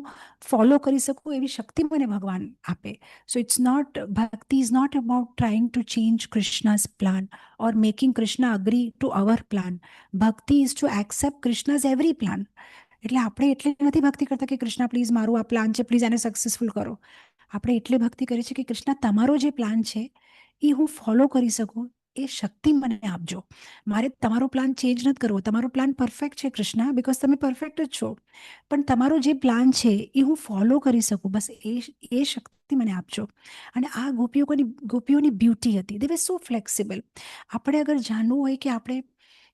ફોલો કરી શકું એવી શક્તિ મને ભગવાન આપે. So it's not, bhakti is not about trying to change Krishna's plan or making Krishna agree to our plan. Bhakti is to accept Krishna's every plan. એટલે આપણે એટલે નથી ભક્તિ કરતા કે કૃષ્ણ પ્લીઝ મારું આ પ્લાન છે, પ્લીઝ આને સક્સેસફુલ કરો. આપણે એટલે ભક્તિ કરીએ છીએ કે કૃષ્ણ તમારો જે પ્લાન છે એ હું ફોલો કરી શકું, એ શક્તિ મને આપજો. મારે તમારો પ્લાન ચેન્જ નથી કરવો. તમારો પ્લાન પરફેક્ટ છે કૃષ્ણ, બિકોઝ તમે પરફેક્ટ જ છો, પણ તમારો જે પ્લાન છે એ હું ફોલો કરી શકું, બસ એ શક્તિ મને આપજો. અને આ ગોપીઓની બ્યુટી હતી. They wear so flexible. આપણે અગર જાણવું હોય કે આપણે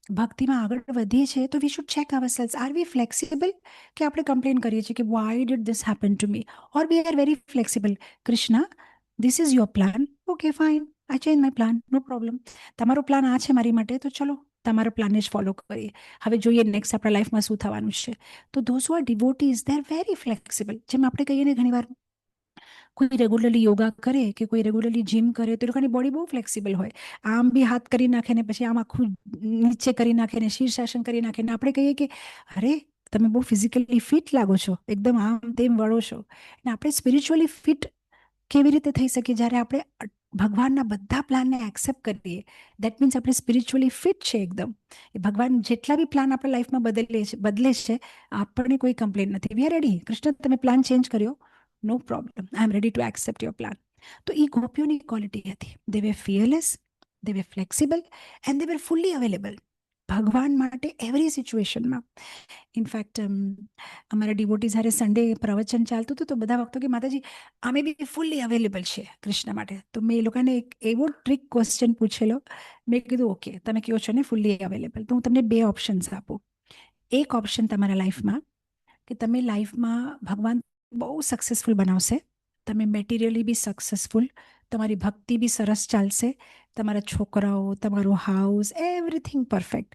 ભક્તિમાં આગળ વધીએ છીએ તો we should check our selves, are we flexible, કે આપણે કમ્પ્લેન કરીએ છીએ કે why did this happen to me, or we are very flexible. Krishna, this is your plan, okay fine, I change my plan, no problem. તમારો plan આ છે મારી માટે, તો ચલો તમારા પ્લાનને જ ફોલો કરીએ, હવે જોઈએ નેક્સ્ટ આપણા લાઈફમાં શું થવાનું છે. તો those who are devotees, they are very flexible. જેમ આપણે કહીએ ને ઘણી વાર કોઈ રેગ્યુલરલી યોગા કરે કે કોઈ રેગ્યુલરલી જીમ કરે તો એ લોકોની બોડી બહુ ફ્લેક્સિબલ હોય. આમ બી હાથ કરી નાખે ને પછી આમ આખું નીચે કરી નાખે ને શીર્ષાસન કરી નાખે ને આપણે કહીએ કે અરે તમે બહુ ફિઝિકલી ફિટ લાગો છો, એકદમ આમ તેમ વળો છો. અને આપણે સ્પિરિચ્યુઅલી ફિટ કેવી રીતે થઈ શકીએ? જ્યારે આપણે ભગવાનના બધા પ્લાનને એક્સેપ્ટ કરીએ. દેટ મીન્સ આપણે સ્પિરિચ્યુઅલી ફિટ છે એકદમ. એ ભગવાન જેટલા બી પ્લાન આપણા લાઈફમાં બદલે છે, આપણને કોઈ કમ્પ્લેન નથી. We are ready. કૃષ્ણ, તમે પ્લાન ચેન્જ કર્યો, no problem, I am ready to accept your plan. તો એ ગોપીઓની ક્વોલિટી હતી. They were fearless, they were flexible, and they were fully available ભગવાન માટે એવરી સિચ્યુએશનમાં. ઇનફેક્ટ અમારા ડિવોટીઝ હારે સન્ડે પ્રવચન ચાલતું હતું તો બધા વખતો કે માતાજી અમે બી ફુલ્લી અવેલેબલ છે કૃષ્ણ માટે. તો મેં એ લોકોને એક એવો ટ્રિક ક્વેશ્ચન પૂછેલો. મેં કીધું ઓકે, તમે કહો છો ને ફુલ્લી અવેલેબલ, તો હું તમને 2 ઓપ્શન્સ આપું. એક ઓપ્શન તમારા લાઈફમાં કે તમે લાઈફમાં ભગવાન બહુ સક્સેસફુલ બનાવશે, તમે મેટિરિયલી બી સક્સેસફુલ, તમારી ભક્તિ બી સરસ ચાલશે, તમારા છોકરાઓ, તમારું હાઉસ, એવરીથિંગ પરફેક્ટ,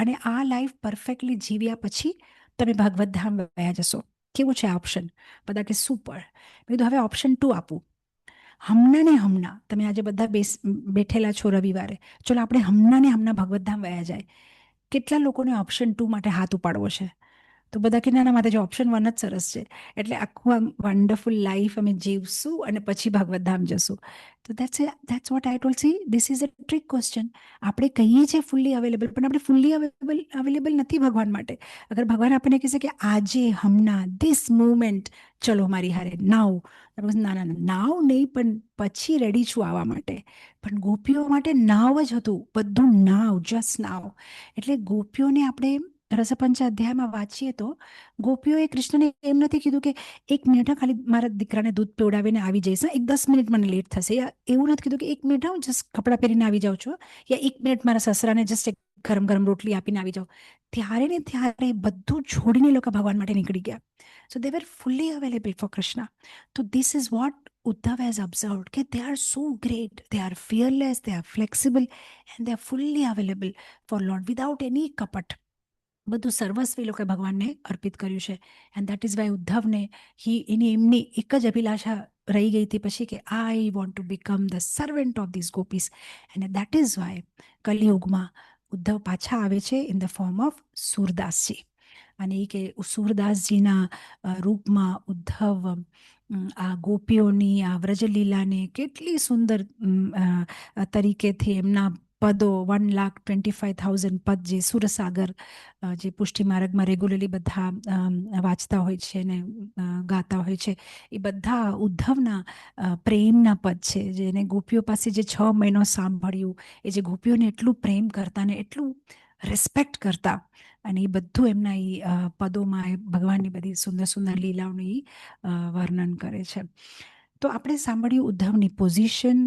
અને આ લાઈફ પરફેક્ટલી જીવ્યા પછી તમે ભાગવત ધામ વયા જશો. કેવું છે આ ઓપ્શન? બધા કે સુપર. મેં કીધું હવે ઓપ્શન 2 આપું. હમણાં ને હમણાં તમે આજે બધા બેઠેલા છો રવિવારે, ચલો આપણે હમણાં ને હમણાં ભગવત ધામ વયા જાય. કેટલા લોકોને ઓપ્શન 2 માટે હાથ ઉપાડવો છે? તો બધા કે ના મારે જો ઓપ્શન 1 જ સરસ છે, એટલે આખું આમ વન્ડરફુલ લાઈફ અમે જીવશું અને પછી ભાગવત ધામ જશું. તો that's what I told. C, this is a trick question. આપણે કહીએ છીએ ફૂલ્લી અવેલેબલ, પણ આપણે ફૂલ્લી અવેલેબલ નથી ભગવાન માટે. અગર ભગવાન આપણને કહેશે કે આજે હમણાં ધીસ મુમેન્ટ ચલો મારી હારે નાવ, ના ના નાવ નહીં, પણ પછી રેડી છું આવવા માટે. પણ ગોપીઓ માટે નાવ જ હતું, બધું નાવ, જસ્ટ નાવ. એટલે ગોપીઓને આપણે રસપંચ અધ્યાયમાં વાંચીએ તો ગોપીઓએ કૃષ્ણને એમ નથી કીધું કે 1 મિનિટ ખાલી મારા દીકરાને દૂધ પીવડાવીને આવી જઈશ, 10 મિનિટ મને લેટ થશે, યા એવું નથી કીધું કે 1 મિનિટ જસ્ટ કપડાં પહેરીને આવી જાઉં છું, યા 1 મિનિટ મારા સસરાને જસ્ટ એક ગરમ ગરમ રોટલી આપીને આવી જાઉં. ત્યારે ને ત્યારે બધું છોડીને લોકો ભગવાન માટે નીકળી ગયા. સો દે were fully available four Krishna. તો this is what Uddhav has observed, કે they are so great, they are fearless, they are flexible, and they are fully available for Lord without any kapat. બધું સર્વસ્વ એ લોકોએ ભગવાનને અર્પિત કર્યું છે. એન્ડ દેટ ઇઝ વાય ઉદ્ધવને એમની એક જ અભિલાષા રહી ગઈ હતી પછી કે I want to become the servant of this gopis. And that is why કલિયુગમાં ઉદ્ધવ પાછા આવે છે ઇન ધ ફોર્મ ઓફ સુરદાસજી. અને એ કે સુરદાસજીના રૂપમાં ઉદ્ધવ આ ગોપીઓની આ વ્રજલીલાને કેટલી સુંદર તરીકેથી એમના પદો 1,25,000 પદ જે સુરસાગર જે પુષ્ટિ માર્ગમાં રેગ્યુલરલી બધા વાંચતા હોય છે ને ગાતા હોય છે, એ બધા ઉદ્ધવના પ્રેમના પદ છે, જેને ગોપીઓ પાસે જે 6 મહિનો સાંભળ્યું, એ જે ગોપીઓને એટલું પ્રેમ કરતા ને એટલું રિસ્પેક્ટ કરતા, અને એ બધું એમના એ પદોમાં એ ભગવાનની બધી સુંદર સુંદર લીલાઓનું એ વર્ણન કરે છે. તો આપણે સાંભળ્યું ઉદ્ધવની પોઝિશન,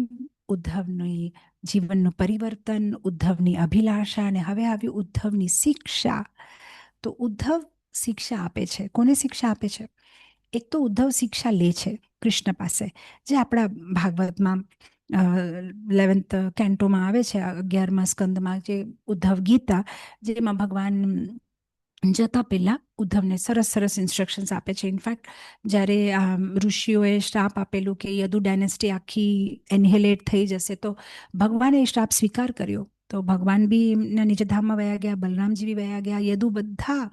ઉદ્ધવની જીવનનું પરિવર્તન, ઉદ્ધવની અભિલાષા, અને હવે આવ્યું ઉદ્ધવની શિક્ષા. તો ઉદ્ધવ શિક્ષા આપે છે. કોને શિક્ષા આપે છે? એક તો ઉદ્ધવ શિક્ષા લે છે કૃષ્ણ પાસે, જે આપણા ભાગવતમાં 11th કેન્ટોમાં આવે છે, 11મા સ્કંદમાં, જે ઉદ્ધવ ગીતા, જેમાં ભગવાન જતા પહેલા ઉદ્ધવને સરસ સરસ ઇન્સ્ટ્રક્શન્સ આપે છે. ઇનફેક્ટ જ્યારે ઋષિઓએ શ્રાપ આપેલું કે યદુ ડાયનેસ્ટી આખી એનહેલેટ થઈ જશે, તો ભગવાને એ શ્રાપ સ્વીકાર કર્યો. તો ભગવાન બી એમના નિજ ધામમાં વયા ગયા, બલરામજી બી વયા ગયા, યદુ બધા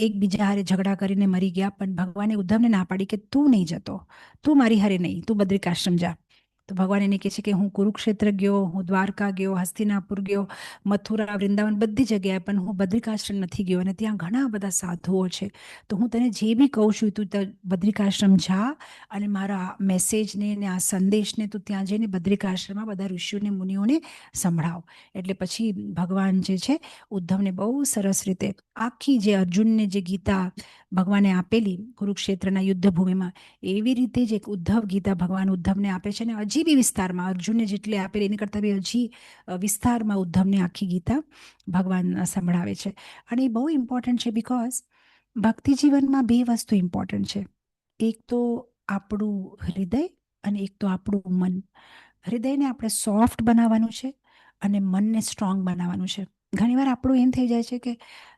એકબીજા હારે ઝઘડા કરીને મરી ગયા. પણ ભગવાને ઉદ્ધવને ના પાડી કે તું નહીં જતો, તું મારી હારે નહીં, તું બદ્રિકાશ્રમ જા. તો ભગવાન એને કહે છે કે હું કુરુક્ષેત્ર ગયો, હું દ્વારકા ગયો, હસ્તિનાપુર ગયો, મથુરા, વૃંદાવન, બધી જગ્યાએ, પણ હું બદ્રિકાશ્રમ નથી ગયો, અને ત્યાં ઘણા બધા સાધુઓ છે. તો હું તને જે બી કહું છું, તું બદ્રિકાશ્રમ જા, અને મારા મેસેજને ને આ સંદેશને તું ત્યાં જઈને બદ્રિકાશ્રમમાં બધા ઋષિઓને મુનિઓને સંભળાવ. એટલે પછી ભગવાન જે છે ઉદ્ધવને બહુ સરસ રીતે આખી જે અર્જુનને જે ગીતા ભગવાને આપેલી કુરુક્ષેત્રના યુદ્ધભૂમિમાં, એવી રીતે જ એક ઉદ્ધવ ગીતા ભગવાન ઉદ્ધવને આપે છે. અને હજી બી વિસ્તારમાં અર્જુનને જેટલી આપેલી એની કરતાં બી હજી વિસ્તારમાં ઉદ્ધવને આખી ગીતા ભગવાન સંભળાવે છે. અને એ બહુ ઇમ્પોર્ટન્ટ છે, બિકોઝ ભક્તિ જીવનમાં 2 વસ્તુ ઇમ્પોર્ટન્ટ છે. એક તો આપણું હૃદય અને એક તો આપણું મન. હૃદયને આપણે સોફ્ટ બનાવવાનું છે અને મનને સ્ટ્રોંગ બનાવવાનું છે. ઘણીવાર આપણું એમ થઈ જાય છે કે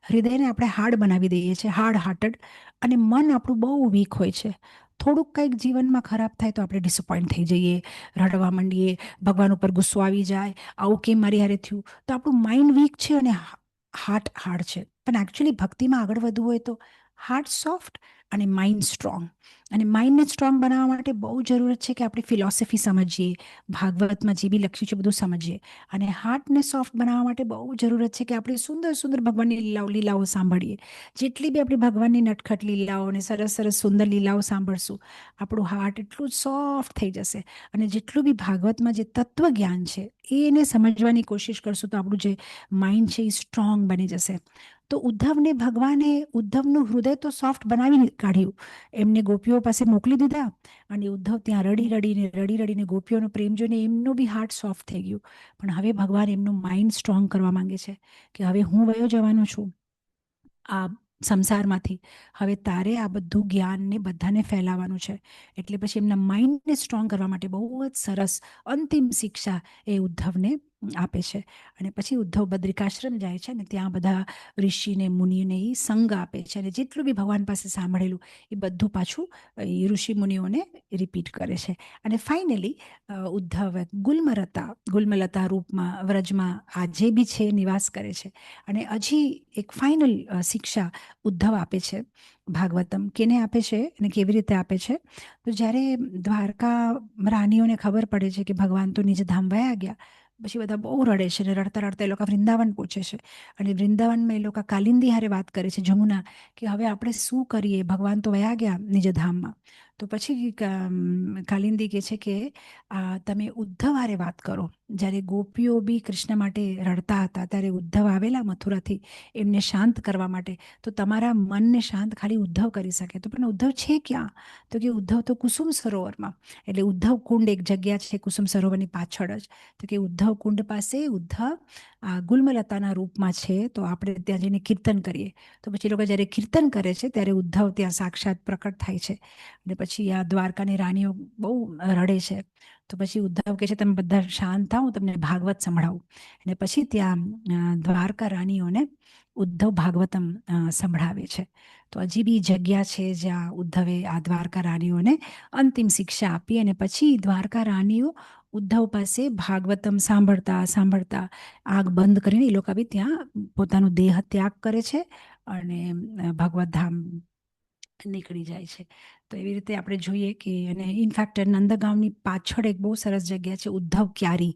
હૃદયને આપણે હાર્ડ બનાવી દઈએ છીએ, હાર્ડ હાર્ટેડ, અને મન આપણું બહુ વીક હોય છે. થોડુંક કંઈક જીવનમાં ખરાબ થાય તો આપણે ડિસઅપોઇન્ટ થઈ જઈએ, રડવા માંડીએ, ભગવાન ઉપર ગુસ્સો આવી જાય, આવું કેમ મારી હારે થયું. તો આપણું માઇન્ડ વીક છે અને હાર્ટ હાર્ડ છે. પણ એકચ્યુઅલી ભક્તિમાં આગળ વધવું હોય તો હાર્ટ સોફ્ટ અને માઇન્ડ સ્ટ્રોંગ. અને માઇન્ડને સ્ટ્રોંગ બનાવવા માટે બહુ જરૂરત છે કે આપણે ફિલોસોફી સમજીએ, ભાગવતમાં જે બી લખ્યું છે બધું સમજીએ. અને હાર્ટને સોફ્ટ બનાવવા માટે બહુ જરૂરત છે કે આપણે સુંદર સુંદર ભગવાનની લીલાઓ સાંભળીએ. જેટલી બી આપણે ભગવાનની નટખટ લીલાઓ અને સરસ સરસ સુંદર લીલાઓ સાંભળશું, આપણું હાર્ટ એટલું જ સોફ્ટ થઈ જશે. અને જેટલું બી ભાગવતમાં જે તત્વજ્ઞાન છે એને સમજવાની કોશિશ કરશું તો આપણું જે માઇન્ડ છે એ સ્ટ્રોંગ બની જશે. તો ઉદ્ધવને ભગવાને ઉદ્ધવનું હૃદય તો સોફ્ટ બનાવી કાઢ્યું, એમને ગોપીઓ પાસે મોકલી દીધા, અને ઉદ્ધવ ત્યાં રડી રડીને ગોપીઓનો પ્રેમ જોઈને એમનું બી હાર્ટ સોફ્ટ થઈ ગયું. પણ હવે ભગવાન એમનું માઇન્ડ સ્ટ્રોંગ કરવા માંગે છે કે હવે હું વયો જવાનો છું આ સંસારમાંથી, હવે તારે આ બધું જ્ઞાનને બધાને ફેલાવવાનું છે. એટલે પછી એમના માઇન્ડને સ્ટ્રોંગ કરવા માટે બહુ જ સરસ અંતિમ શિક્ષા એ ઉદ્ધવને આપે છે. અને પછી ઉદ્ધવ બદ્રિકાશ્રમ જાય છે અને ત્યાં બધા ઋષિને મુનિને એ સંગ આપે છે અને જેટલું બી ભગવાન પાસે સાંભળેલું એ બધું પાછું એ ઋષિ મુનિઓને રિપીટ કરે છે. અને ફાઇનલી ઉદ્ધવ ગુલમલતા રૂપમાં વ્રજમાં આજે બી છે, નિવાસ કરે છે. અને હજી એક ફાઇનલ શિક્ષા ઉદ્ધવ આપે છે. ભાગવતમ કેને આપે છે અને કેવી રીતે આપે છે? તો જ્યારે દ્વારકા રાણીઓને ખબર પડે છે કે ભગવાન તો નિજ ધામ વયા ગયા, પછી બધા બહુ રડે છે અને રડતા રડતા એ લોકો વૃંદાવન પહોંચે છે. અને વૃંદાવનમાં એ લોકો કાલિંદી હારે વાત કરે છે, જમુના, કે હવે આપણે શું કરીએ, ભગવાન તો વયા ગયા નિજ ધામમાં. તો પછી કાલિંદી કહે છે કે તમે ઉદ્ધવ હારે વાત કરો. જ્યારે ગોપીઓ બી કૃષ્ણ માટે રડતા હતા ત્યારે ઉદ્ધવ આવેલા મથુરાથી એમને શાંત કરવા માટે. તો તમારા મનને શાંત ખાલી ઉદ્ધવ કરી શકે. તો પણ ઉદ્ધવ છે ક્યાં? તો કે ઉદ્ધવ તો કુસુમ સરોવરમાં. એટલે ઉદ્ધવ કુંડ એક જગ્યા છે કુસુમ સરોવરની પાછળ જ. તો કે ઉદ્ધવ કુંડ પાસે ઉદ્ધવ ગુલમલતાના રૂપમાં છે, તો આપણે ત્યાં જઈને કીર્તન કરીએ. તો પછી લોકો જ્યારે કીર્તન કરે છે ત્યારે ઉદ્ધવ ત્યાં સાક્ષાત પ્રકટ થાય છે. અને પછી આ દ્વારકાની રાણીઓ બહુ રડે છે. તો પછી ઉદ્ધવ કહે છે તમે બધા શાંત થાઓ, હું તમને ભાગવત સંભળાવું. અને પછી ત્યાં દ્વારકા રાણીઓને ઉદ્ધવ ભાગવતમ સંભળાવે છે. તો હજી બી જગ્યા છે જ્યાં ઉદ્ધવે આ દ્વારકા રાણીઓને અંતિમ શિક્ષા આપી. અને પછી દ્વારકા રાણીઓ ઉદ્ધવ પાસે ભાગવતમ સાંભળતા સાંભળતા આગ બંધ કરીને એ લોકો બી ત્યાં પોતાનો દેહ ત્યાગ કરે છે અને ભગવત ધામ નીકળી જાય છે. તો એવી રીતે આપણે જોઈએ કે, અને ઇનફેક્ટ નંદગાંવની પાછળ એક બહુ સરસ જગ્યા છે ઉદ્ધવ ક્યારી,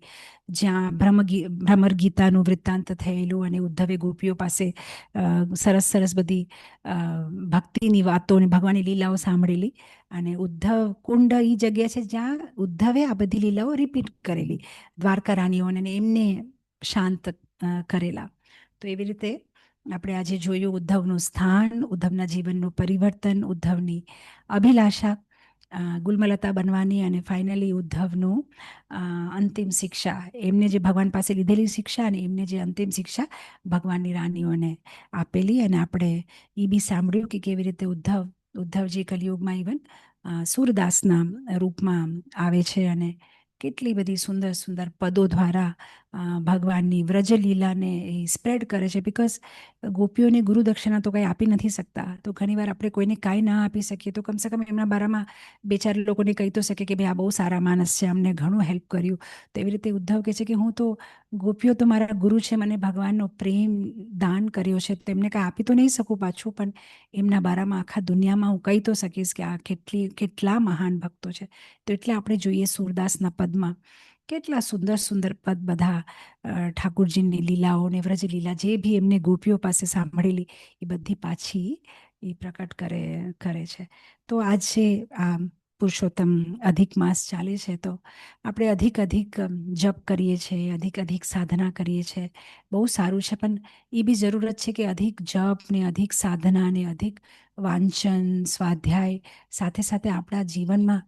જ્યાં ભ્રમર ગીતાનું વૃત્તાંત થયેલું અને ઉદ્ધવે ગોપીઓ પાસે સરસ સરસ બધી ભક્તિની વાતો અને ભગવાનની લીલાઓ સાંભળેલી. અને ઉદ્ધવ કુંડ એ જગ્યા છે જ્યાં ઉદ્ધવે આ બધી લીલાઓ રિપીટ કરેલી દ્વારકા રાણીઓને, એમને શાંત કરેલા. તો એવી રીતે આપણે આજે જોયું ઉદ્ધવનું સ્થાન, ઉદ્ધવના જીવનનું પરિવર્તન, ઉદ્ધવની અભિલાષા ગુલમલતા બનવાની, અને ફાઇનલી ઉદ્ધવનું અંતિમ શિક્ષા, એમને જે ભગવાન પાસે લીધેલી શિક્ષા અને એમને જે અંતિમ શિક્ષા ભગવાનની રાણીઓને આપેલી. અને આપણે એ બી સાંભળ્યું કે કેવી રીતે ઉદ્ધવજી કલિયુગમાં ઇવન સૂરદાસના રૂપમાં આવે છે અને કેટલી બધી સુંદર સુંદર પદો દ્વારા ભગવાનની વ્રજલીલાને એ સ્પ્રેડ કરે છે. બિકોઝ ગોપીઓને ગુરુ દક્ષિણા તો કંઈ આપી નથી શકતા, તો ઘણીવાર આપણે કોઈને કાંઈ ના આપી શકીએ તો કમસે કમ એમના બારામાં બે ચાર લોકોને કહી તો શકે કે ભાઈ આ બહુ સારા માણસ છે, અમને ઘણું હેલ્પ કર્યું. તો એવી રીતે ઉદ્ધવ કહે છે કે હું તો, ગોપીઓ તો મારા ગુરુ છે, મને ભગવાનનો પ્રેમ દાન કર્યો છે, તેમને કાંઈ આપી તો નહીં શકું પાછું, પણ એમના બારામાં આખા દુનિયામાં હું કહી તો શકીશ કે આ કેટલા મહાન ભક્તો છે. તો એટલે આપણે જોઈએ સૂરદાસના પદમાં કેટલા સુંદર સુંદર પદ બધા ઠાકુરજીની લીલાઓ ને વ્રજલીલા જે બી એમને ગોપીઓ પાસે સાંભળેલી એ બધી પાછી એ પ્રકટ કરે છે. તો આજે આ પુરુષોત્તમ અધિક માસ ચાલે છે, તો આપણે અધિક જપ કરીએ છીએ, અધિક સાધના કરીએ છીએ, બહુ સારું છે. પણ એ બી જરૂરત છે કે અધિક જપ ને અધિક સાધના ને અધિક વાંચન સ્વાધ્યાય સાથે સાથે આપણા જીવનમાં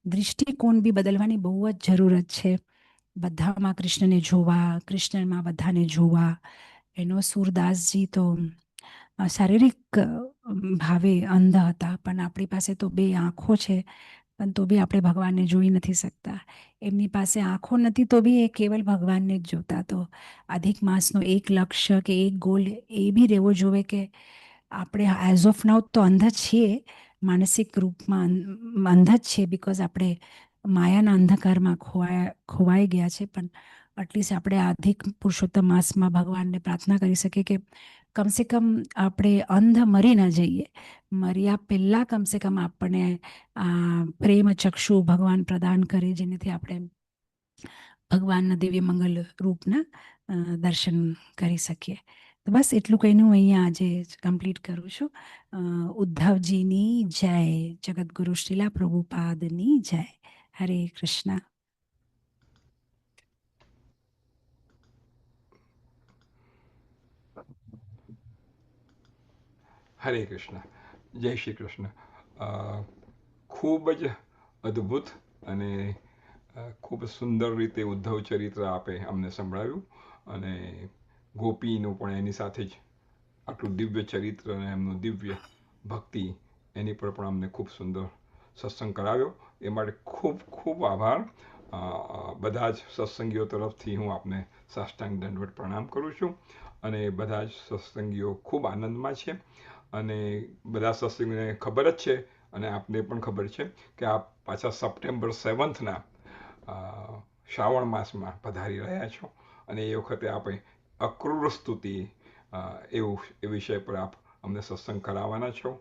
દૃષ્ટિકોણ બી બદલવાની બહુ જ જરૂરત છે. બધામાં કૃષ્ણને જોવા, કૃષ્ણમાં બધાને જોવા. એનો સૂરદાસજી તો શારીરિક ભાવે અંધ હતા, પણ આપણી પાસે તો બે આંખો છે, પણ તો બી આપણે ભગવાનને જોઈ નથી શકતા. એમની પાસે આંખો નથી તો બી એ કેવલ ભગવાનને જ જોતા. તો અધિક માસનો એક લક્ષ્ય કે એક ગોલ એ બી રહેવો જોઈએ કે આપણે એઝ ઓફ નાઉ તો અંધ છીએ, માનસિક રૂપમાં અંધ જ છીએ, બિકોઝ આપણે માયાના અંધકારમાં ખોવાઈ ગયા છે. પણ એટલીસ્ટ આપણે આ અધિક પુરુષોત્તમ માસમાં ભગવાનને પ્રાર્થના કરી શકીએ કે કમસે કમ આપણે અંધ મરી ન જઈએ, મર્યા પહેલાં કમસે કમ આપણને આ પ્રેમ ચક્ષુ ભગવાન પ્રદાન કરે, જેનાથી આપણે ભગવાનના દિવ્ય મંગલ રૂપના દર્શન કરી શકીએ. તો બસ એટલું કહીને હું અહીંયા આજે કમ્પ્લીટ કરું છું. ઉદ્ધવજીની જય, જગદગુરુ શ્રીલા પ્રભુપાદની જય. હરે કૃષ્ણ. હરે કૃષ્ણ. જય શ્રી કૃષ્ણ. ખૂબ જ અદ્ભુત અને ખૂબ સુંદર રીતે ઉદ્ધવ ચરિત્ર આપે અમને સંભળાવ્યું, અને ગોપીનું પણ એની સાથે જ આટલું દિવ્ય ચરિત્ર અને એમનું દિવ્ય ભક્તિ એની પર પણ અમને ખૂબ સુંદર સત્સંગ કરાવ્યો. એ માટે ખૂબ ખૂબ આભાર. બધા જ સત્સંગીઓ તરફથી હું આપને સાષ્ટાંગ દંડવત પ્રણામ કરું છું અને બધા જ સત્સંગીઓ ખૂબ આનંદમાં છે અને બધા સત્સંગીઓને ખબર જ છે અને આપને પણ ખબર છે કે આપ પાછા સપ્ટેમ્બર 7ના શ્રાવણ માસમાં પધારી રહ્યા છો અને એ વખતે આપણે અક્રૂર સ્તુતિ એ વિષય પર આપ અમને સત્સંગ કરાવવાના છો.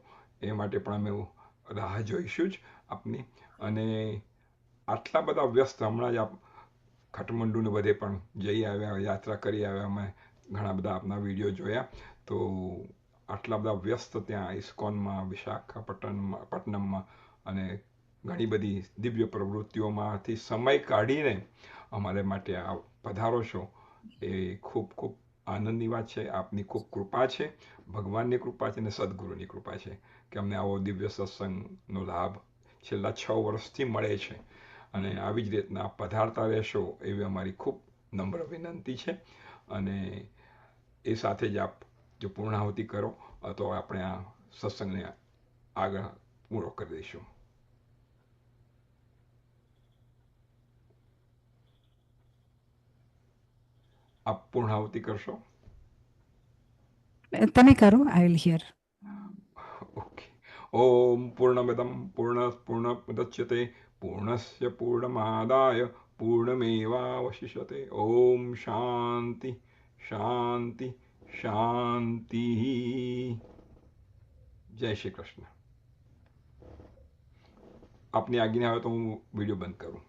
એ માટે પણ અમે રાહ જોઈશું જ આપની. અને આટલા બધા વ્યસ્ત, હમણાં જ આપ કાઠમંડુને બધે પણ જઈ આવ્યા, યાત્રા કરી આવ્યા, અમે ઘણા બધા આપના વિડીયો જોયા. તો આટલા બધા વ્યસ્ત ત્યાં ઇસ્કોનમાં, વિશાખાપટ્ટનમમાં અને ઘણી બધી દિવ્ય પ્રવૃત્તિઓમાંથી સમય કાઢીને અમારે માટે આ પધારો છો એ ખૂબ ખૂબ આનંદની વાત છે. આપની ખૂબ કૃપા છે, ભગવાનની કૃપા છે અને સદગુરુની કૃપા છે કે અમને આવો દિવ્ય સત્સંગનો લાભ છેલ્લા 6 વર્ષથી મળે છે અને આવી જ રીતના પધારતા રહેશો એવી અમારી ખૂબ નમ્ર વિનંતી છે. અને એ સાથે જ આપ જો પૂર્ણાહુતિ કરો તો આપણે આ સત્સંગને આગળ પૂરો કરી દઈશું. આપ પૂર્ણાહુતિ કરશો? તમે કરો, આઈ વિલ હિયર. ઓકે. ઓમ પૂર્ણમદમ પૂર્ણમુદચ્યતે પૂર્ણસ્ય પૂર્ણમાદાય પૂર્ણમેવાવશિષ્યતે. ઓમ શાંતિ શાંતિ શાંતિ. જય શ્રી કૃષ્ણ. આપની આજ્ઞા હોય તો હું વિડીયો બંધ કરું.